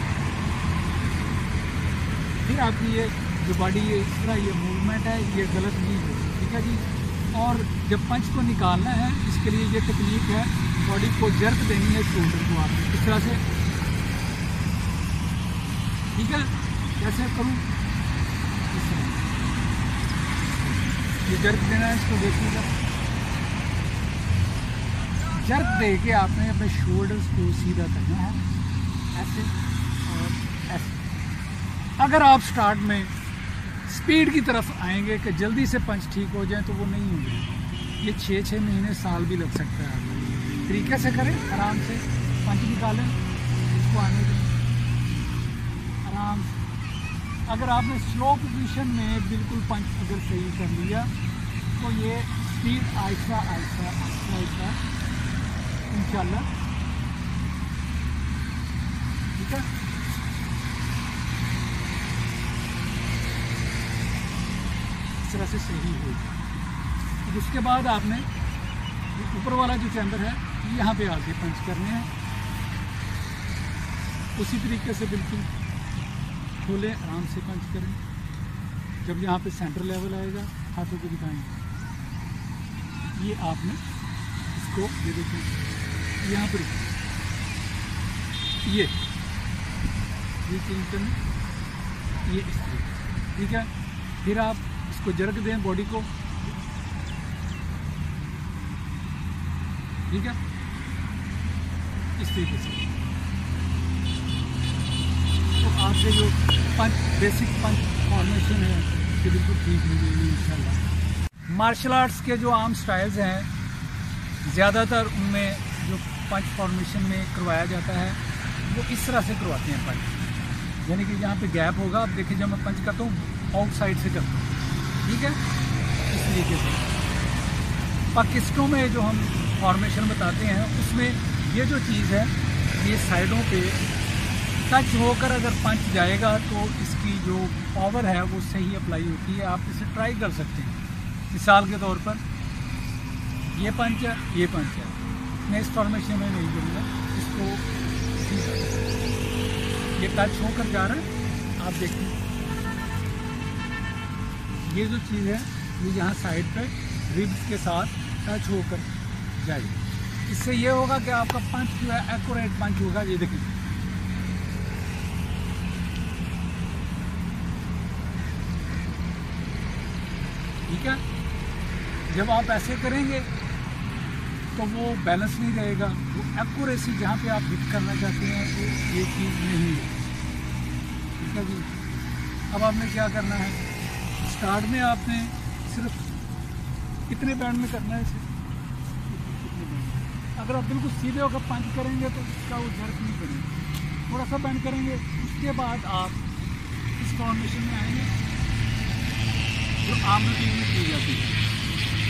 फिर आपकी ये जो बॉडी ये इस तरह ये मूवमेंट है ये गलत नहीं है, ठीक है जी। और जब पंच को निकालना है इसके लिए ये टेक्निक है, बॉडी को जर्क देनी है शोल्डर को आपको इस तरह से, ठीक है। कैसे करूँ, इस तरह ये जर्क देना है, इसको देखिएगा जर्क दे के आपने अपने शोल्डर्स को सीधा करना है ऐसे और ऐसे। अगर आप स्टार्ट में स्पीड की तरफ आएंगे कि जल्दी से पंच ठीक हो जाए तो वो नहीं होंगे, ये 6-6 महीने साल भी लग सकता है। तरीके से करें, आराम से पंच निकालें, इसको आने दें आराम से। अगर आपने स्लो पोजीशन में बिल्कुल पंच अगर सही कर लिया तो ये स्पीड आहिस्ता आहिस्ता आहिस्ता आहिस्ता इंशाल्लाह, ठीक है। इस तरह से सही होगी। अब उसके बाद आपने ऊपर वाला जो चैम्बर है यहाँ पे आके पंच करने हैं, उसी तरीके से बिल्कुल खोलें, आराम से पंच करें। जब यहाँ पे सेंटर लेवल आएगा हाथों को दिखाएंगे, ये आपने इसको ये देखिए यहाँ पर ये चेंज करना, ये इस तरीके से, ठीक है। फिर आप इसको जर्क दें बॉडी को, ठीक है, इस तरीके से। तो आपसे जो पंच बेसिक पंच फॉर्मेशन है ये बिल्कुल ठीक हो जाएगी इंशाल्लाह। मार्शल आर्ट्स के जो आम स्टाइल्स हैं ज़्यादातर उनमें जो पंच फॉर्मेशन में करवाया जाता है वो इस तरह से करवाते हैं पंच, यानी कि यहाँ पे गैप होगा। अब देखिए जब मैं पंच करता हूँ आउटसाइड से करता हूँ, ठीक है, इस तरीके से। पाकिस्तानों में जो हम फॉर्मेशन बताते हैं उसमें ये जो चीज़ है ये साइडों पे टच होकर अगर पंच जाएगा तो इसकी जो पावर है वो सही अप्लाई होती है। आप इसे ट्राई कर सकते हैं। मिसाल के तौर पर ये पंच है, ये पंच है, मैं इस फॉर्मेशन में नहीं करूँगा, इसको ये टच होकर जा रहा है, आप देखिए ये जो चीज़ है ये यहाँ साइड पे रिब्स के साथ टच होकर जाएगी। इससे ये होगा कि आपका पंच जो है एक्यूरेट पंच होगा। ये देखिए ठीक है। जब आप ऐसे करेंगे तो वो बैलेंस नहीं रहेगा, वो एक्यूरेसी जहाँ पे आप हिट करना चाहते हैं तो ये चीज़ नहीं है, ठीक है जी। अब आपने क्या करना है, स्टार्ट में आपने सिर्फ कितने बैंड में करना है इसे, अगर आप बिल्कुल सीधे होकर पंच करेंगे तो इसका वो जर्क नहीं करेंगे, थोड़ा सा बैंड करेंगे। उसके बाद आप इस फॉर्मेशन में आएंगे जो आम रूटीन में की जाती है।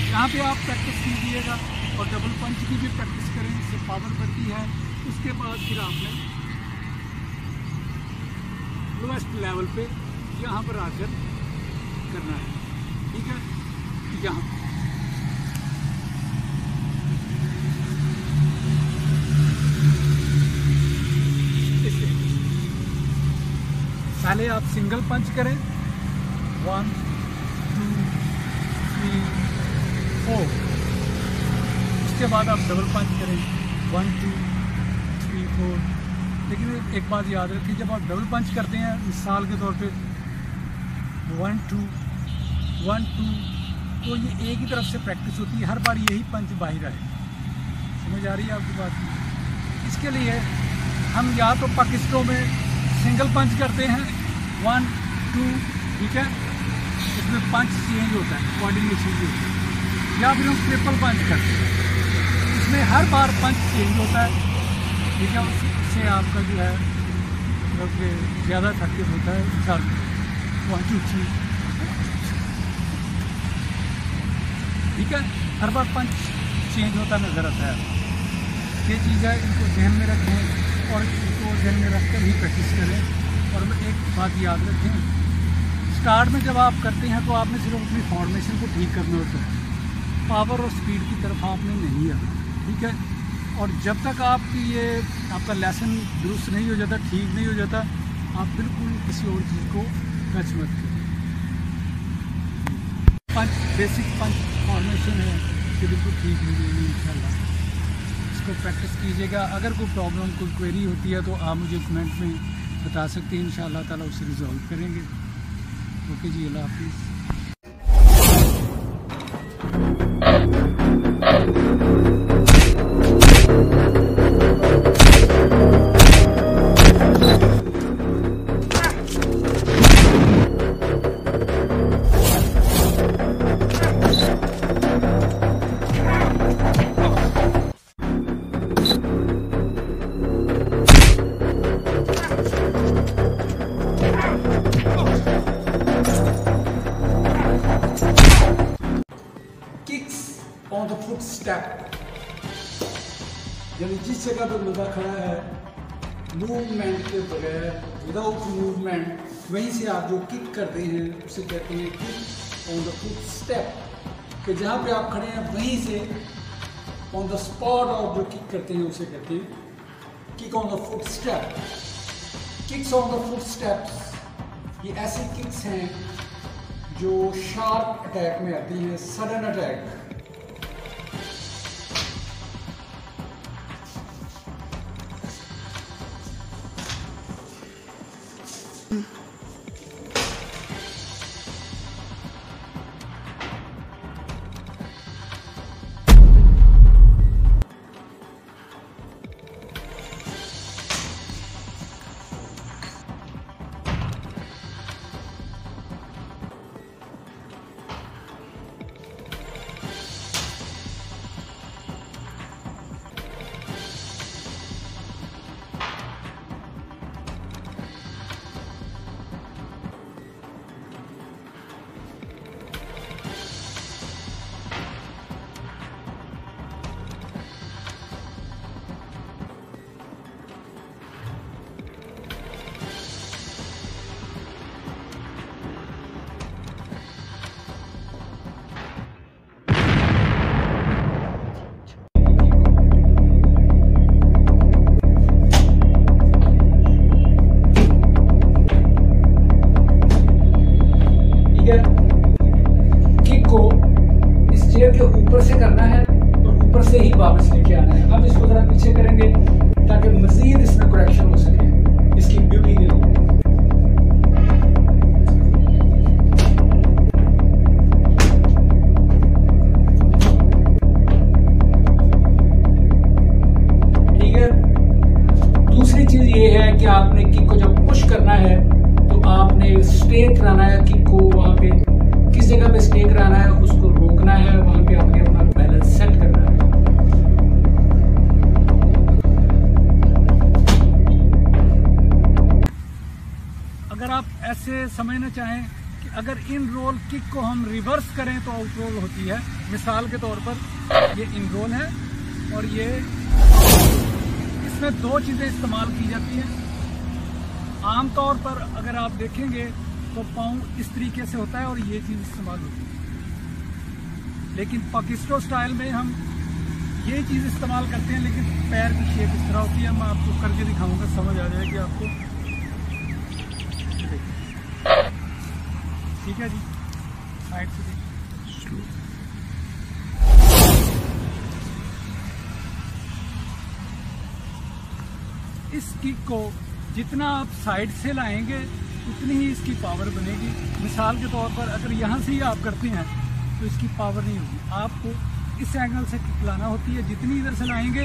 यहाँ पे आप प्रैक्टिस कीजिएगा और डबल पंच की भी प्रैक्टिस करें, इससे पावर बढ़ती है। उसके बाद फिर आपने लोएस्ट लेवल पे यहाँ पर आकर करना है, ठीक है। यहाँ पहले आप सिंगल पंच करें, 1 2 3 4, उसके बाद आप डबल पंच करें 1 2 3 4। लेकिन एक बात याद रखिए, जब आप डबल पंच करते हैं मिसाल के तौर पे 1 2 1 2, तो ये एक ही तरफ से प्रैक्टिस होती है, हर बार यही पंच बाहर आए। समझ आ रही है आपकी बात? इसके लिए हम या तो पाकिस्तान में सिंगल पंच करते हैं 1 2, ठीक है, इसमें पंच चेंज होता है, कोऑर्डिनेशन भी होता है, या फिर हम ट्रिपल पंच करते हैं, इसमें हर बार पंच चेंज होता है, ठीक है। उससे आपका जो है मतलब ज़्यादा इफेक्टिव होता है। 1 2 3, ठीक है, हर बार पंच चेंज होता नज़र आता है। ये चीज़ है, इनको ध्यान में रखें और इसको ध्यान में रख कर ही प्रैक्टिस करें। और एक बात याद रखें, स्टार्ट में जब आप करते हैं तो आपने सिर्फ अपनी फॉर्मेशन को ठीक करना होता है, पावर और स्पीड की तरफ आपने नहीं आना, ठीक है। और जब तक आपकी ये आपका लेसन दुरुस्त नहीं हो जाता, ठीक नहीं हो जाता, आप बिल्कुल किसी और चीज़ को टच मत करें। पंच बेसिक पंच फॉर्मेशन है कि बिल्कुल ठीक नहीं होगी इंशाल्लाह। इसको प्रैक्टिस कीजिएगा। अगर कोई प्रॉब्लम, कोई क्वेरी होती है तो आप मुझे कमेंट में बता सकते हैं, इंशाल्लाह ताला उसे रिजॉल्व करेंगे। ओके जी, अल्लाह हाफिज़। ऑन द फुट स्टेप, यानी जिस जगह पर बंदा खड़ा है मूवमेंट के बगैर, विदाउट मूवमेंट, वहीं से आप जो किक करते हैं उसे कहते हैं kick on the foot step. कि जहाँ पे आप खड़े हैं वहीं से ऑन द स्पॉट आप जो किक करते हैं उसे कहते हैं kick on the foot step. Kicks on the foot steps ये ऐसी किक्स हैं जो शार्प अटैक में आती हैं, सडन अटैक। किक को इस चेयर के ऊपर से करना है और ऊपर से ही वापस लेके आना है। हम इसको जरा पीछे करेंगे ताकि मजीद इसमें करेक्शन हो सके इसकी ब्यूटी के लिए। ठीक है, दूसरी चीज ये है कि आपने किक को जब पुश करना है तो आपने स्टे कराना है किक को, वहां पे किस जगह पे स्टे कराना है उसको रोकना है, वहां पे आपने अपना बैलेंस सेट करना है। अगर आप ऐसे समझना चाहें कि अगर इन रोल किक को हम रिवर्स करें तो आउट रोल होती है। मिसाल के तौर पर ये इन रोल है और ये, इसमें दो चीजें इस्तेमाल की जाती हैं। आमतौर पर अगर आप देखेंगे तो पाँव इस तरीके से होता है और ये चीज़ इस्तेमाल होती है, लेकिन पाकिस्तान स्टाइल में हम ये चीज़ इस्तेमाल करते हैं, लेकिन पैर की शेप इस तरह होती है। मैं आपको करके दिखाऊंगा, समझ आ जाएगी आपको। ठीक है जी, साइड से देखिए। इस किक को जितना आप साइड से लाएंगे उतनी ही इसकी पावर बनेगी। मिसाल के तौर पर अगर यहाँ से ही आप करते हैं तो इसकी पावर नहीं होगी, आपको इस एंगल से किक लाना होती है। जितनी इधर से लाएंगे,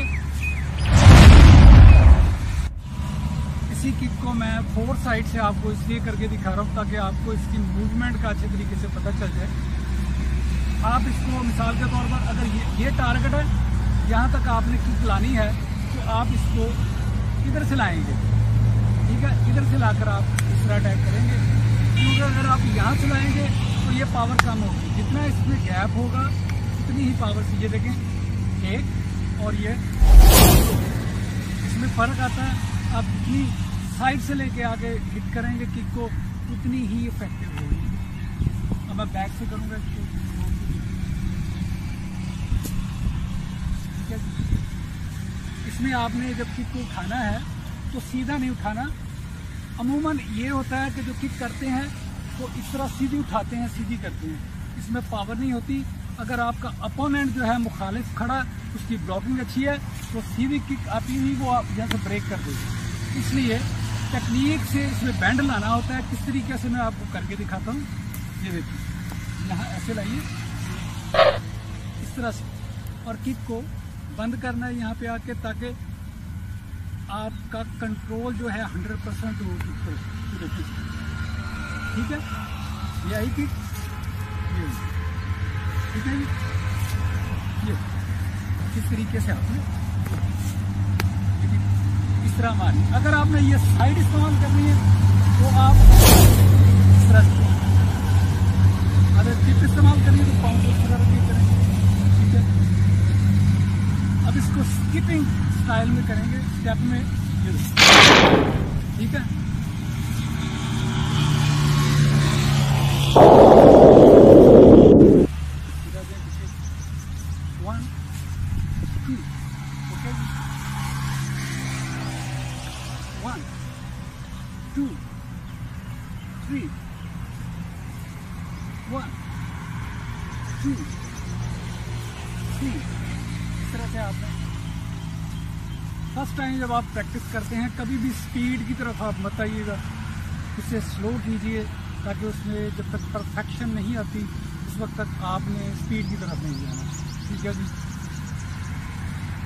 इसी किक को मैं 4 साइड से आपको इसलिए करके दिखा रहा हूँ ताकि आपको इसकी मूवमेंट का अच्छे तरीके से पता चल जाए। आप इसको मिसाल के तौर पर अगर ये टारगेट है, यहाँ तक आपने किक लानी है तो आप इसको इधर से लाएंगे। ठीक है, इधर से लाकर आप इस तरह अटैक करेंगे, क्योंकि अगर आप यहाँ से लाएंगे तो ये पावर कम होगी। जितना इसमें गैप होगा उतनी ही पावर से, ये देखें एक और ये, इसमें फ़र्क आता है। आप जितनी साइड से लेके आके हिट करेंगे किक को उतनी ही इफेक्टिव होगी। अब मैं बैक से करूँगा इसको। ठीक है, इसमें आपने जब किक को उठाना है तो सीधा नहीं उठाना। अमूमन ये होता है कि जो किक करते हैं तो इस तरह सीधी उठाते हैं, सीधी करते हैं, इसमें पावर नहीं होती। अगर आपका अपोनेंट जो है मुखालिफ खड़ा, उसकी ब्लॉकिंग अच्छी है, तो सीधी किक आती हुई वो आप यहाँ से ब्रेक कर देगी। इसलिए टेक्निक से इसमें बैंड लाना होता है। किस तरीके से मैं आपको करके दिखाता हूँ, ये देखिए, यहाँ ऐसे लाइए इस तरह से, और किक को बंद करना है यहाँ पे आके, ताकि आपका कंट्रोल जो है 100% हो। ठीक है, यही किक, ये ठीक है, ये इस तरीके से आपने इस तरह मारनी। अगर आपने ये साइड इस्तेमाल करनी है तो आप इस तरह से, अगर टिप इस्तेमाल करनी है तो पाँव को इस तरह करें। ठीक है, अब इसको स्किपिंग स्टाइल में करेंगे, स्टेप में, ये ठीक है। One, two, three, 1, 2, 3। इस तरह से आपने फर्स्ट टाइम जब आप प्रैक्टिस करते हैं, कभी भी स्पीड की तरफ आप मत आइएगा, उसे स्लो कीजिए, ताकि उसमें जब तक परफेक्शन नहीं आती उस वक्त तक आपने स्पीड की तरफ नहीं जाना। ठीक है जी,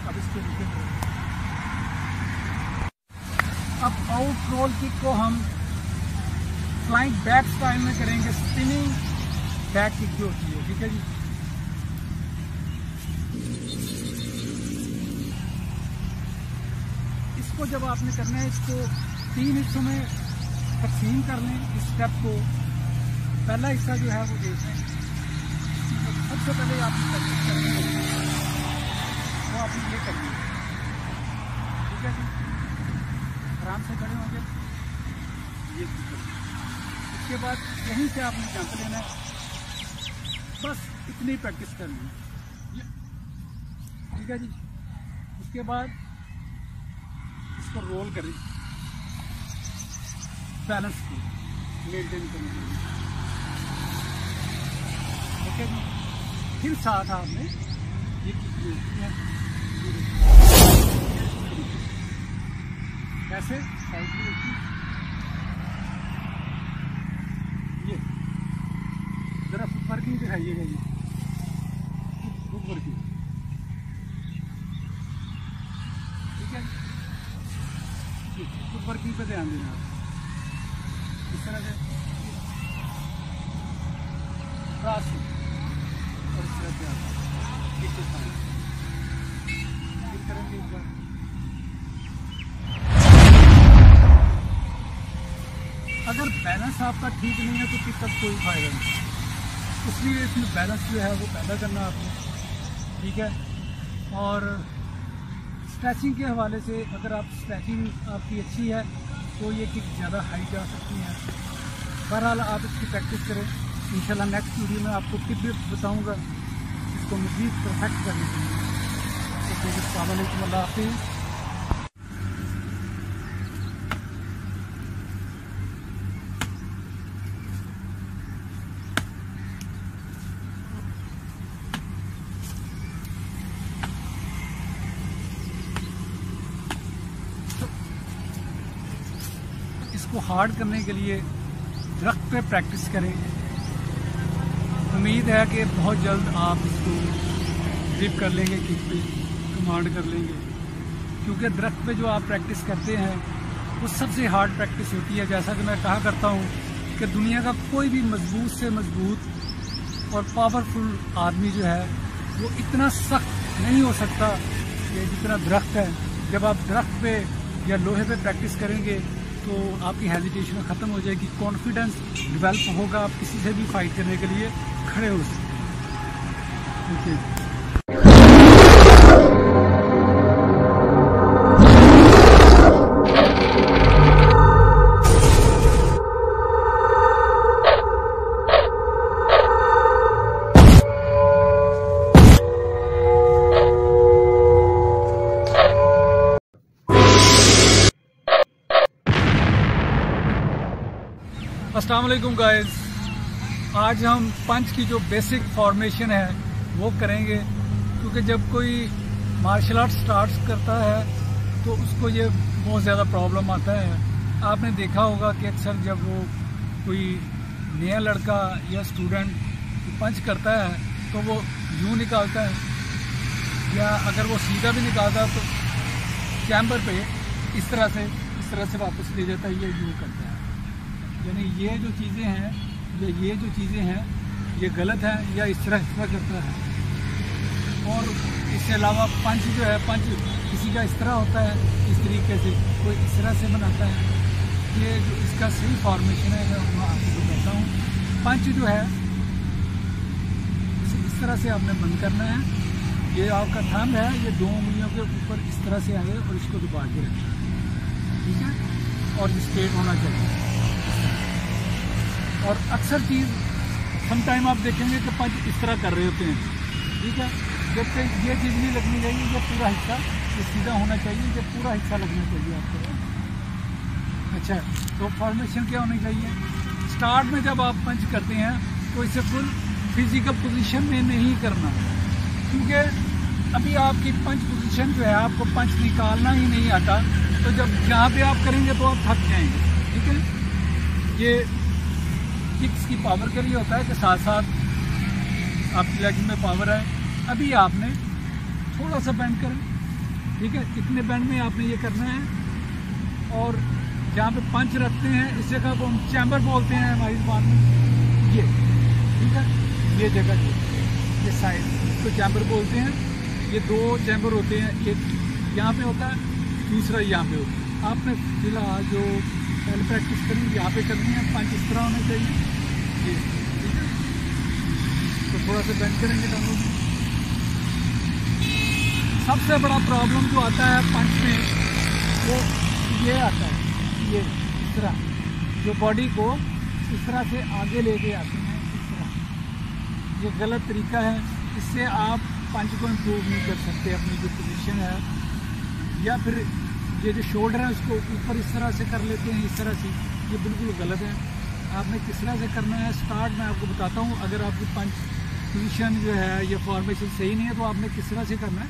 अब इसको नीचे, अब आउट रोल किक को हम फ्लाइंग बैक स्टाइल में करेंगे, स्पिनिंग बैक किक जो होती है। ठीक है जी, इसको जब आपने करना है, इसको 3 हिस्सों में तकसीम कर लें। इस स्टेप को पहला हिस्सा जो है वो देख लें। सबसे पहले आपने प्रैक्टिस करनी है वो आपने ये करनी है। ठीक है जी, आराम से खड़े होंगे, ये उसके बाद यहीं से आपने जंप लेना है, बस इतनी प्रैक्टिस करनी है। ठीक है जी, उसके बाद इसको रोल करें, बैलेंस को मेंटेन करने के लिए। ओके जी, फिर साथ आपने ये कैसे साइड में देखिए, ये जरा वर्किंग दिखाइएगा जी, फुट वर्किंग। ठीक है जी, फुट वर्किंग पे ध्यान देना इस तरह से, क्रॉस और इस तरह से आप करेंगे एक बार। अगर बैलेंस आपका ठीक नहीं है तो किक का कोई फायदा नहीं, इसलिए इसमें बैलेंस जो है वो पैदा करना आपने। ठीक है, और स्ट्रेचिंग के हवाले से अगर आप स्ट्रेचिंग आपकी अच्छी है तो ये किक ज़्यादा हाई जा सकती है। बहरहाल आप इसकी प्रैक्टिस करें, इंशाल्लाह नेक्स्ट वीडियो में आपको टिप भी बताऊँगा इसको मज़ीद परफेक्ट करने के लिए। तो अस्सलाम वालेकुम, अल्लाह हाफ़िज़। इसको हार्ड करने के लिए दरख्त पे प्रैक्टिस करें। उम्मीद है कि बहुत जल्द आप इसको ग्रिप कर लेंगे, किक पे कमांड कर लेंगे, क्योंकि दरख्त पे जो आप प्रैक्टिस करते हैं वो सबसे हार्ड प्रैक्टिस होती है। जैसा कि मैं कहा करता हूँ कि दुनिया का कोई भी मजबूत से मजबूत और पावरफुल आदमी जो है वो इतना सख्त नहीं हो सकता कि जितना दरख्त है। जब आप दरख्त पे या लोहे पे प्रैक्टिस करेंगे तो आपकी हेजिटेशन ख़त्म हो जाएगी, कॉन्फिडेंस डेवलप होगा, आप किसी से भी फाइट करने के लिए खड़े हो सकते हैं। ओके। अस्सलाम वालेकुम गाइस। आज हम पंच की जो बेसिक फॉर्मेशन है वो करेंगे, क्योंकि जब कोई मार्शल आर्ट स्टार्ट करता है तो उसको ये बहुत ज़्यादा प्रॉब्लम आता है। आपने देखा होगा कि अक्सर जब वो कोई नया लड़का या स्टूडेंट पंच करता है तो वो यूँ निकालता है, या अगर वो सीधा भी निकालता है तो चैम्बर पे इस तरह से वापस ले जाता है, ये यूँ करता है। यानी ये जो चीज़ें हैं ये गलत है, या इस तरह करता है। और इसके अलावा पंच जो है, पंच किसी का इस तरह होता है, इस तरीके से, कोई इस तरह से बनाता है। ये जो इसका सही फॉर्मेशन है मैं आपको बताता हूँ। पंच जो है इस तरह से आपने बंद करना है। ये आपका थंब है, ये दो उंगलियों के ऊपर इस तरह से आए और इसको दबा के रखना है, ठीक है। और ये स्ट्रेट होना चाहिए। और अक्सर चीज़ समटाइम आप देखेंगे कि पंच इस तरह कर रहे होते हैं, ठीक है। जबकि ये चीज़ नहीं लगनी चाहिए, ये पूरा हिस्सा ये सीधा होना चाहिए, ये पूरा हिस्सा लगना चाहिए आपको। अच्छा, तो फॉर्मेशन क्या होनी चाहिए? स्टार्ट में जब आप पंच करते हैं तो इसे फुल फिजिकल पोजीशन में नहीं करना, क्योंकि अभी आपकी पंच पोजीशन जो है, आपको पंच निकालना ही नहीं आता। तो जब यहाँ पे आप करेंगे तो आप थक जाएंगे, ठीक है। ये किक्स की पावर के लिए होता है कि साथ साथ आपकी लेग में पावर है। अभी आपने थोड़ा सा बेंड करें, ठीक है। इतने बेंड में आपने ये करना है। और जहाँ पे पंच रखते हैं इस जगह को हम चैम्बर बोलते हैं हमारी जुबान में, ये, ठीक है। ये जगह ये साइड इसको चैम्बर बोलते हैं। ये दो चैम्बर होते हैं, एक यहाँ पे होता है, दूसरा यहाँ पे होता है। आपने फिलहाल जो पहले प्रैक्टिस करेंगे यहाँ पे करनी है। पंच इस तरह होना चाहिए, ये, ठीक है। तो थोड़ा सा बेंड करेंगे दोनों में। सबसे बड़ा प्रॉब्लम जो आता है पंच में वो ये आता है, ये इस तरह जो बॉडी को इस तरह से आगे लेके आते हैं, इस तरह। ये गलत तरीका है, इससे आप पंच को इम्प्रूव नहीं कर सकते अपनी जो पोजीशन है। या फिर ये जो शोल्डर है उसको ऊपर इस तरह से कर लेते हैं, इस तरह से, ये बिल्कुल गलत है। आपने किस तरह से करना है, स्टार्ट में आपको बताता हूँ। अगर आपकी पंच पोजीशन जो है ये फॉर्मेशन सही नहीं है तो आपने किस तरह से करना है।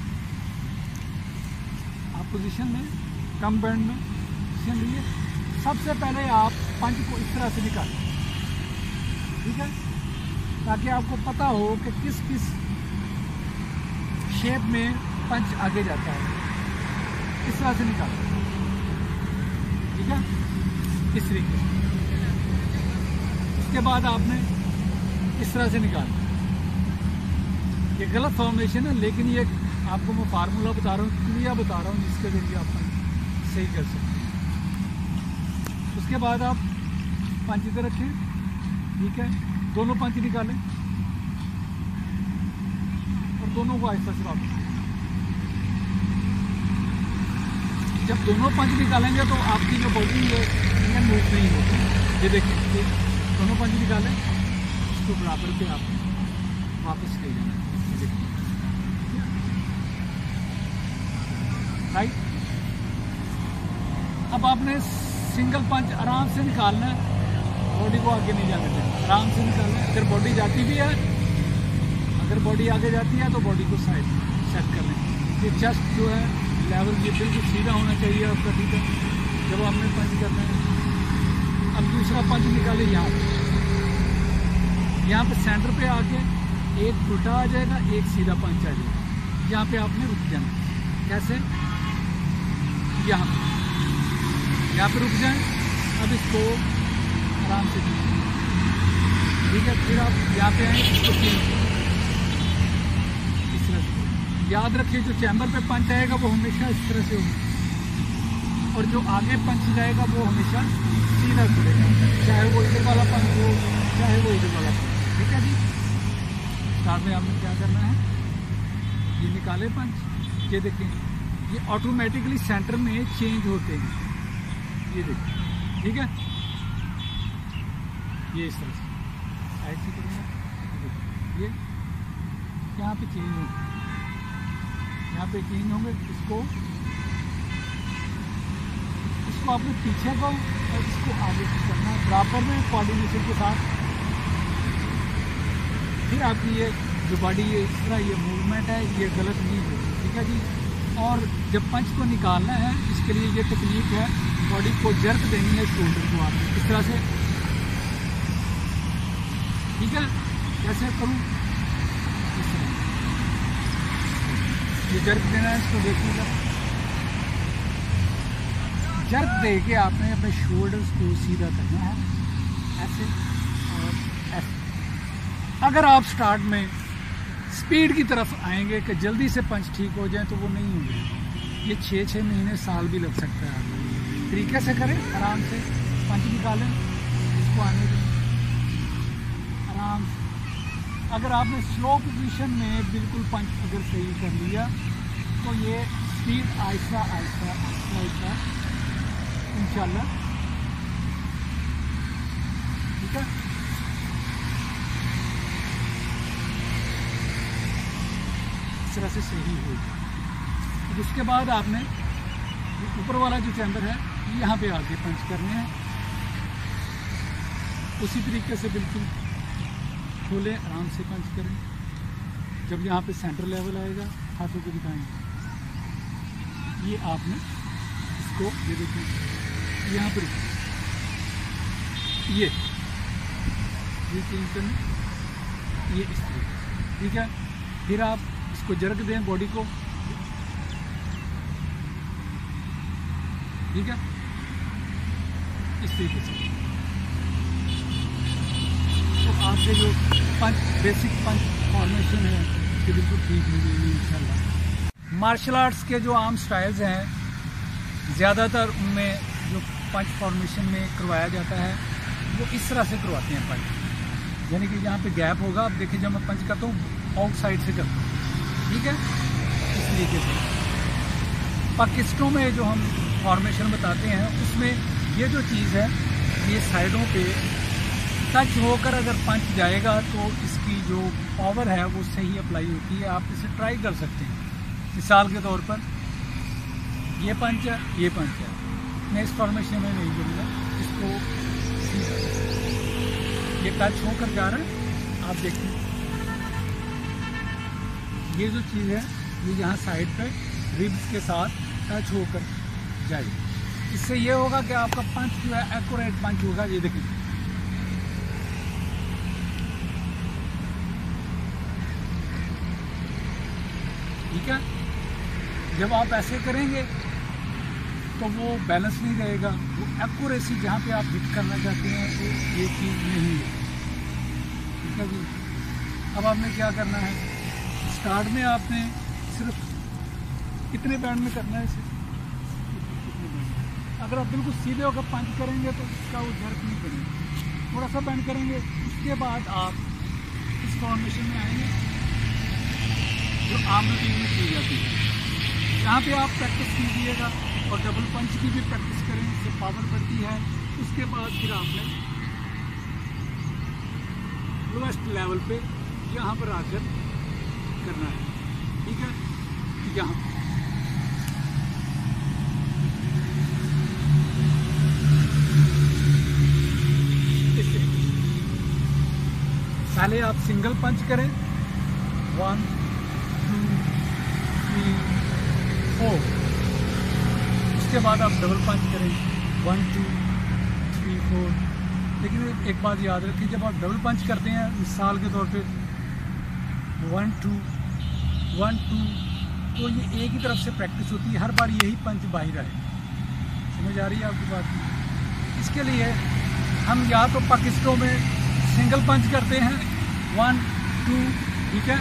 आप पोजीशन में कम बैंड में पोजीशन लिए, सबसे पहले आप पंच को इस तरह से निकालें, ठीक है, ताकि आपको पता हो कि किस किस शेप में पंच आगे जाता है। इस तरह से निकालें, ठीक है, इस तरीके से। इसके बाद आपने इस तरह से निकालना। ये गलत फॉर्मेशन है, लेकिन ये आपको मैं फार्मूला बता रहा हूँ, क्रिया बता रहा हूँ, जिसके जरिए आप सही कर सकते हैं। उसके बाद आप पंच इधर रखें, ठीक है। दोनों पंच निकालें और दोनों को आहिस्ता से वापस। जब दोनों पंच निकालेंगे तो आपकी जो बॉडी है ये मूव नहीं होगी। ये देखिए, दोनों पंच निकालें, इसको बराबर पे आप वापस ले जाना, राइट। अब आपने सिंगल पंच आराम से निकालना है, बॉडी को आगे नहीं जाने देना, आराम से निकालना है। अगर बॉडी जाती भी है, अगर बॉडी आगे जाती है तो बॉडी को साइड सेट कर लें। ये चेस्ट जो है लेवल ये बिल्कुल सीधा होना चाहिए आपका, ठीक है, जब आपने पंच करना है। अब दूसरा पंच निकाले, यहाँ पे सेंटर पे आके एक उल्टा आ जाएगा, एक सीधा पंच आ जाएगा। यहाँ पे आपने रुक जाना। कैसे? यहाँ पे रुक जाएं। अब इसको आराम से, ठीक है। फिर आप यहाँ पे आए, इसको चेंज इस तरह से। याद रखिए, जो चैम्बर पे पंच आएगा वो हमेशा इस तरह से होगा, और जो आगे पंच जाएगा वो हमेशा सीधा खुलेगा, चाहे वो इधर वाला पंच हो, चाहे वो इधर वाला पंच, ठीक है जी। स्टार्ट में आपने क्या करना है, ये निकाले पंच, ये देखें, ये ऑटोमेटिकली सेंटर में चेंज होते हैं, ये देखिए, ठीक है। ये इस तरह से साइड से करेंगे, ये यहाँ पे चेंज होंगे, यहाँ पे चेंज होंगे। इसको आपने पीछे को और इसको आगे करना है बराबर में कोऑर्डिनेशन के साथ। फिर आपकी ये जो बॉडी है इस तरह ये मूवमेंट है ये गलत नहीं होगी, ठीक है जी। और जब पंच को निकालना है इसके लिए ये टेक्निक है, बॉडी को जर्क देनी है शोल्डर को आपने इस तरह से, ठीक है। कैसे करूँ, इस तरह ये जर्क देना है, इसको देखिएगा जर्क दे के आपने अपने शोल्डर्स को सीधा करना है ऐसे और ऐसे। अगर आप स्टार्ट में स्पीड की तरफ आएंगे कि जल्दी से पंच ठीक हो जाए तो वो नहीं होंगे, ये 6-6 महीने साल भी लग सकता है। तरीके से करें, आराम से पंच निकालें, इसको आने दें आराम से। अगर आपने स्लो पोजीशन में बिल्कुल पंच अगर सही कर लिया तो ये स्पीड आहिस्ता आहिस्ता आहिस्ता आहिस्ता इंशाल्लाह, ठीक है। इस तरह से सही होगी। उसके बाद आपने ऊपर वाला जो चैम्बर है यहाँ पे आके पंच करने हैं, उसी तरीके से बिल्कुल खोलें, आराम से पंच करें। जब यहाँ पे सेंटर लेवल आएगा हाथों को दिखाएंगे, ये आपने इसको ये देखिए यहाँ पर ये चेंज करना, ये इस तरीके से, ठीक है। फिर आप इसको जर्क दें बॉडी को, ठीक है, इस तरीके से। तो आपके जो पंच बेसिक पंच फॉर्मेशन है ये बिल्कुल ठीक हो जाएगी इंशाल्लाह। मार्शल आर्ट्स के जो आम स्टाइल्स हैं ज़्यादातर उनमें जो पंच फॉर्मेशन में करवाया जाता है वो इस तरह से करवाते हैं पंच, यानी कि यहाँ पे गैप होगा। अब देखिए जब मैं पंच करता हूँ आउटसाइड से करता हूँ, ठीक है, इस तरीके से। पाकिस्तान में जो हम फॉर्मेशन बताते हैं उसमें ये जो चीज़ है ये साइडों पे टच होकर अगर पंच जाएगा तो इसकी जो पावर है वो सही अप्लाई होती है। आप इसे ट्राई कर सकते हैं। मिसाल के तौर पर ये पंच है, ये पंच है, मैं इस फॉर्मेशन में नहीं करूँगा, इसको ये टच होकर जा रहा है, आप देखिए ये जो चीज़ है ये यहाँ साइड पे रिब्स के साथ टच होकर जाएगी। इससे ये होगा कि आपका पंच जो है एक्यूरेट पंच होगा। ये देखिए ठीक है। जब आप ऐसे करेंगे तो वो बैलेंस नहीं रहेगा, वो एक्यूरेसी जहाँ पे आप हिट करना चाहते हैं तो ये चीज़ नहीं है, ठीक है जी। अब आपने क्या करना है, स्टार्ट में आपने सिर्फ कितने बैंड में करना है इसे, अगर आप बिल्कुल सीधे होकर पंच करेंगे तो इसका वो जर्क नहीं करेंगे, थोड़ा सा बैंड करेंगे। उसके बाद आप इस फॉर्मेशन में आएंगे जो आम रूटीन में की जाती है। यहाँ पे आप प्रैक्टिस कीजिएगा और डबल पंच की भी प्रैक्टिस करें, इससे पावर बढ़ती है। उसके बाद फिर आपने लोएस्ट लेवल पे यहाँ पर आकर करना है, ठीक है। यहाँ पहले आप सिंगल पंच करें, 1 2 3 4, उसके बाद आप डबल पंच करें 1 2 3 4। लेकिन एक बात याद रखिए, जब आप डबल पंच करते हैं मिसाल के तौर पे 1 2 1 2, तो ये एक ही तरफ से प्रैक्टिस होती है, हर बार यही पंच बाहर आए। समझ आ रही है आपकी बात? इसके लिए हम या तो पाकिस्तान में सिंगल पंच करते हैं 1 2, ठीक है,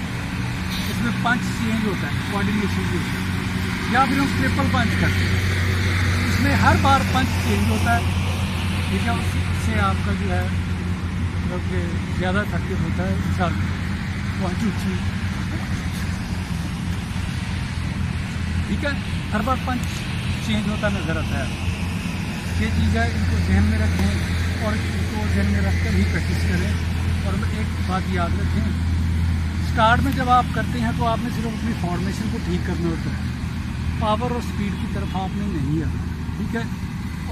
इसमें पंच चेंज होता है, कोऑर्डिनेशन भी होता है, या फिर हम ट्रिपल पंच करते हैं, इसमें हर बार पंच चेंज होता है, ठीक है। उससे आपका जो है मतलब ज़्यादा इफेक्टिव होता है। मिसाल 1 2 3, ठीक है, हर बार पंच चेंज होता नज़र आता है। ये चीज़ है, इनको ध्यान में रखें और इनको ध्यान में रखकर ही प्रैक्टिस करें। और एक बात याद रखें, स्टार्ट में जब आप करते हैं तो आपने सिर्फ अपनी फॉर्मेशन को ठीक करना होता है, पावर और स्पीड की तरफ आपने नहीं आना, ठीक है।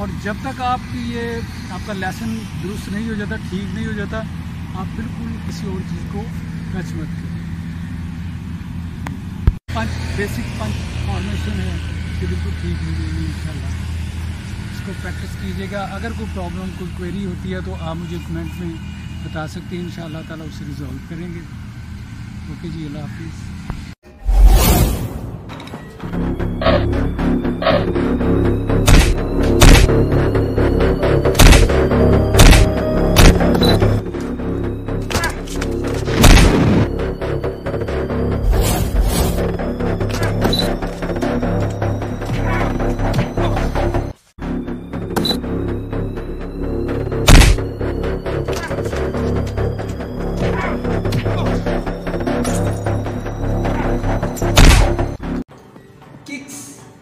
और जब तक आपकी ये आपका लेसन दुरुस्त नहीं हो जाता, ठीक नहीं हो जाता, आप बिल्कुल किसी और चीज़ को टच मत करें। बेसिक पंच फॉर्मेशन है कि बिल्कुल ठीक हो जाएगी इंशाल्लाह। इसको प्रैक्टिस कीजिएगा। अगर कोई प्रॉब्लम, कोई क्वेरी होती है तो आप मुझे कमेंट में बता सकते हैं, इंशाल्लाह ताला उसे रिजॉल्व करेंगे। ओके जी, अल्लाह हाफिज़।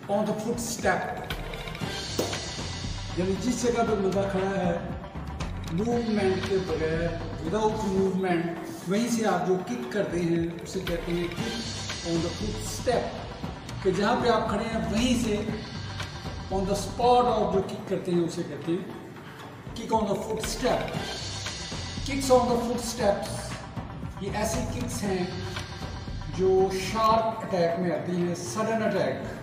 ऑन द फुट स्टेप, यानी जिस जगह पे बंदा खड़ा है मूवमेंट के बगैर, विदाउट मूवमेंट, वहीं से आप जो किक करते हैं उसे कहते हैं kick on the foot step. कि जहाँ पे आप खड़े हैं वहीं से ऑन द स्पॉट आप जो किक करते हैं उसे कहते हैं kick on the foot step. Kicks on the foot steps ये ऐसी किक्स हैं जो शार्प अटैक में आती हैं, सडन अटैक।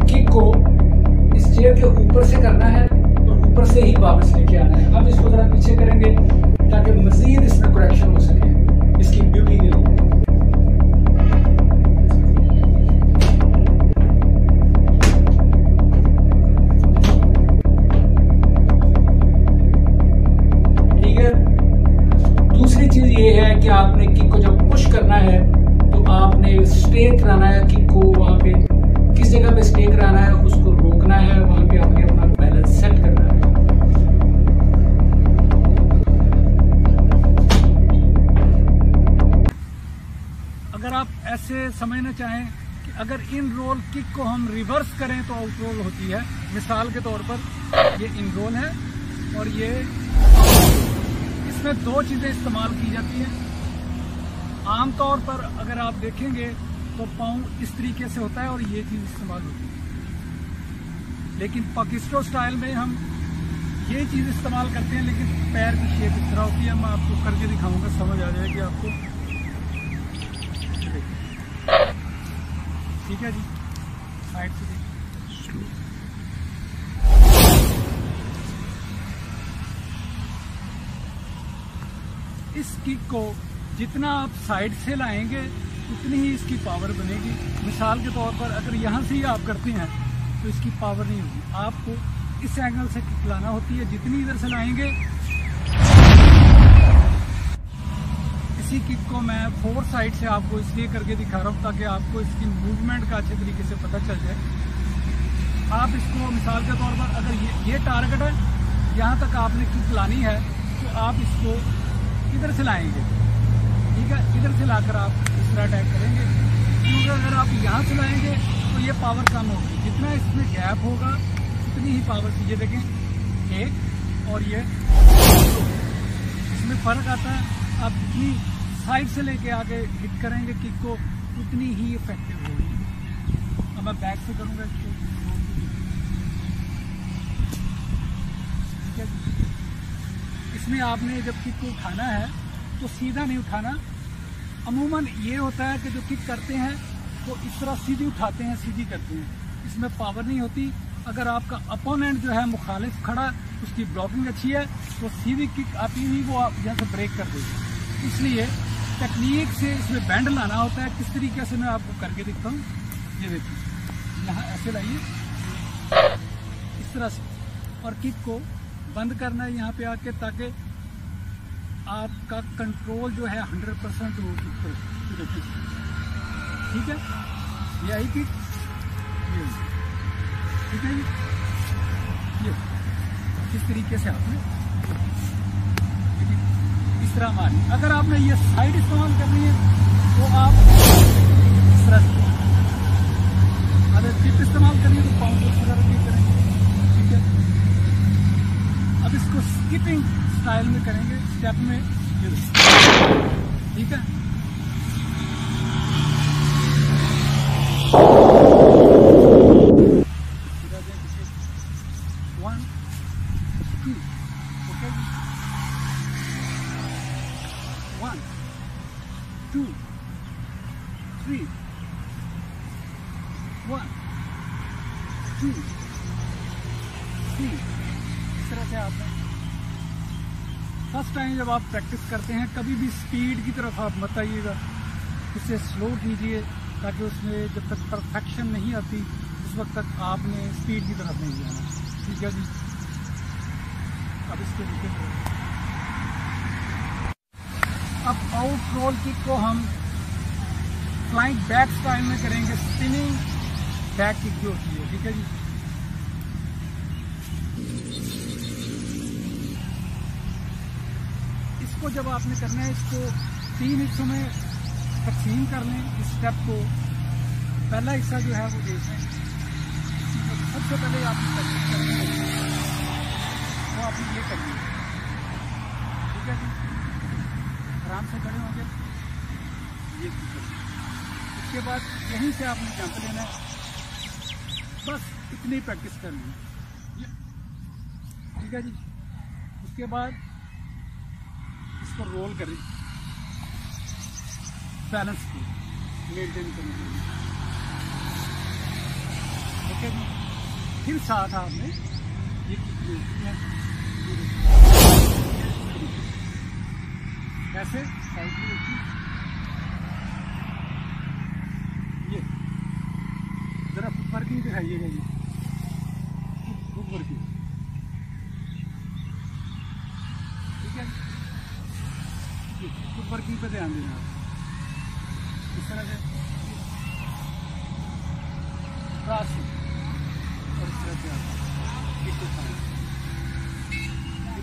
किक को इस चेयर के ऊपर से करना है और ऊपर से ही वापस लेके आना है। अब इसको जरा पीछे करेंगे ताकि मजीद इसमें करेक्शन हो सके, इसकी ब्यूटी के लिए। ठीक है, दूसरी चीज ये है कि आपने किक को जब पुश करना है तो आपने स्टे कराना है किक को, वहां पे किस जगह पे स्टे कराना है उसको रोकना है, वहां पे आपने अपना बैलेंस सेट करना है। अगर आप ऐसे समझना चाहें कि अगर इन रोल किक को हम रिवर्स करें तो आउट रोल होती है। मिसाल के तौर पर ये इन रोल है और ये, इसमें दो चीजें इस्तेमाल की जाती हैं। आमतौर पर अगर आप देखेंगे तो पाँव इस तरीके से होता है और ये चीज इस्तेमाल होती है, लेकिन पाकिस्तान स्टाइल में हम ये चीज इस्तेमाल करते हैं, लेकिन पैर की शेप इस तरह होती है। मैं आपको करके दिखाऊंगा, समझ आ जाएगी आपको। ठीक है जी, साइड से देखिए। इस किक को जितना आप साइड से लाएंगे उतनी ही इसकी पावर बनेगी। मिसाल के तौर पर अगर यहाँ से ही आप करते हैं तो इसकी पावर नहीं होगी, आपको इस एंगल से किक लाना होती है। जितनी इधर से लाएंगे, इसी किक को मैं 4 साइड से आपको इसलिए करके दिखा रहा हूँ ताकि आपको इसकी मूवमेंट का अच्छे तरीके से पता चल जाए। आप इसको मिसाल के तौर पर अगर ये टारगेट है, यहाँ तक आपने किक लानी है तो आप इसको इधर से लाएंगे। ठीक है, इधर से लाकर आप इस तरह अटैक करेंगे, क्योंकि अगर आप यहाँ से लाएंगे तो ये पावर कम होगी। जितना इसमें गैप होगा उतनी ही पावर। ये देखें, एक और ये, इसमें फर्क आता है। आप जितनी साइड से लेके आके हिट करेंगे किक को उतनी ही इफेक्टिव होगी। अब मैं बैक से करूँगा इसको। ठीक है, इसमें आपने जब किक को उठाना है तो सीधा नहीं उठाना। अमूमन ये होता है कि जो किक करते हैं वो इस तरह सीधी उठाते हैं, सीधी करते हैं, इसमें पावर नहीं होती। अगर आपका अपोनेंट जो है मुखालिफ खड़ा, उसकी ब्लॉकिंग अच्छी है, तो सीधी किक आती नहीं, वो आप यहाँ से ब्रेक कर देंगे। इसलिए टेक्निक से इसमें बैंड लाना होता है। किस तरीके से मैं आपको करके दिखता हूँ, ये देखिए, यहाँ ऐसे लाइए इस तरह से, और किक को बंद करना है यहाँ पे आके, ताकि आपका कंट्रोल जो है 100% हो किक पर। ठीक है, ये आई किक, ये ठीक है जी, ये इस तरीके से आपने इस तरह मारनी। अगर आपने ये साइड इस्तेमाल करनी है तो आप इस तरह से, अगर टिप इस्तेमाल करनी है तो पाँव को इस तरह रख करेंगे। ठीक है, अब इसको स्किपिंग स्टाइल में करेंगे, स्टेप में, ठीक है। 1 2, ओके, 1 2 3 1 2 3। इस तरह से आपने फर्स्ट टाइम जब आप प्रैक्टिस करते हैं, कभी भी स्पीड की तरफ आप मत आइएगा, इसे स्लो कीजिए, ताकि उसमें जब तक परफेक्शन नहीं आती उस वक्त तक आपने स्पीड की तरफ नहीं जाना। ठीक है जी, अब इसके नीचे अब आउट रोल किक को हम फ्लाइंग बैक स्टाइल में करेंगे, स्पिनिंग बैक किक जो होती है। ठीक है जी, इसको जब आपने करना है, इसको 3 हिस्सों में तकसीम कर लें। इस स्टेप को पहला हिस्सा जो है वो देखें, सबसे पहले आपने प्रैक्टिस करनी है वो आपने ये करनी है। ठीक है जी, आराम से खड़े होंगे, ये इसके बाद यहीं से आपने जंप लेना है, बस इतनी प्रैक्टिस करनी है। ठीक है जी, उसके बाद इसको रोल करें, बैलेंस को मेंटेन करने के लिए। ओके जी, फिर साथ आपने ये कैसे साइड में देखिए, ये जरा वर्किंग दिखाइएगा, ये बुक वर्किंग। ठीक है, बुक वर्किंग पे ध्यान देना, इस तरह से क्रॉसिंग और इस तरह से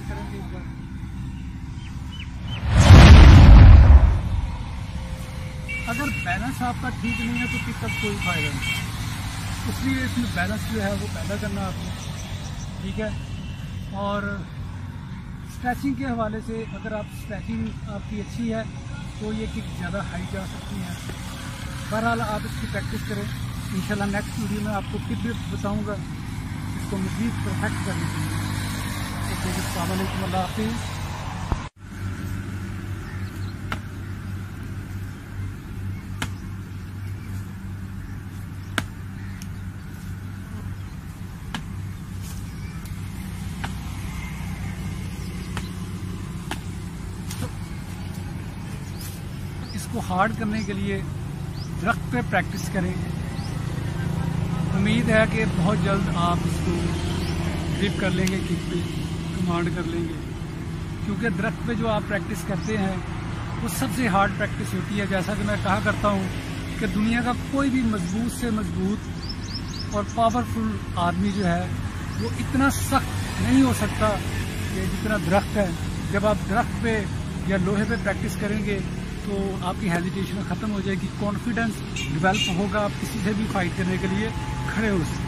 करेंगे। एक बार अगर बैलेंस आपका ठीक नहीं है तो किक का कोई फायदा नहीं, इसलिए इसमें बैलेंस जो है वो पैदा करना आपने। ठीक है, और स्ट्रेचिंग के हवाले से अगर आप स्ट्रेचिंग आपकी अच्छी है तो ये किक ज़्यादा हाई जा सकती है। बहरहाल आप इसकी प्रैक्टिस करें, इंशाल्लाह नेक्स्ट वीडियो में आपको टिप भी बताऊंगा इसको मज़ीद परफेक्ट करने के लिए। अस्सलाम वालेकुम, अल्लाह हाफ़िज़। इसको हार्ड करने के लिए दरख्त पे प्रैक्टिस करें। उम्मीद है कि बहुत जल्द आप इसको ग्रिप कर लेंगे, किक पे कमांड कर लेंगे, क्योंकि दरख्त पे जो आप प्रैक्टिस करते हैं वो सबसे हार्ड प्रैक्टिस होती है। जैसा कि मैं कहा करता हूँ कि दुनिया का कोई भी मजबूत से मजबूत और पावरफुल आदमी जो है वो इतना सख्त नहीं हो सकता कि जितना दरख्त है। जब आप दरख्त पे या लोहे पे प्रैक्टिस करेंगे तो आपकी हेजिटेशन ख़त्म हो जाएगी, कॉन्फिडेंस डेवलप होगा, आप किसी से भी फाइट करने के लिए खड़े हो सकते।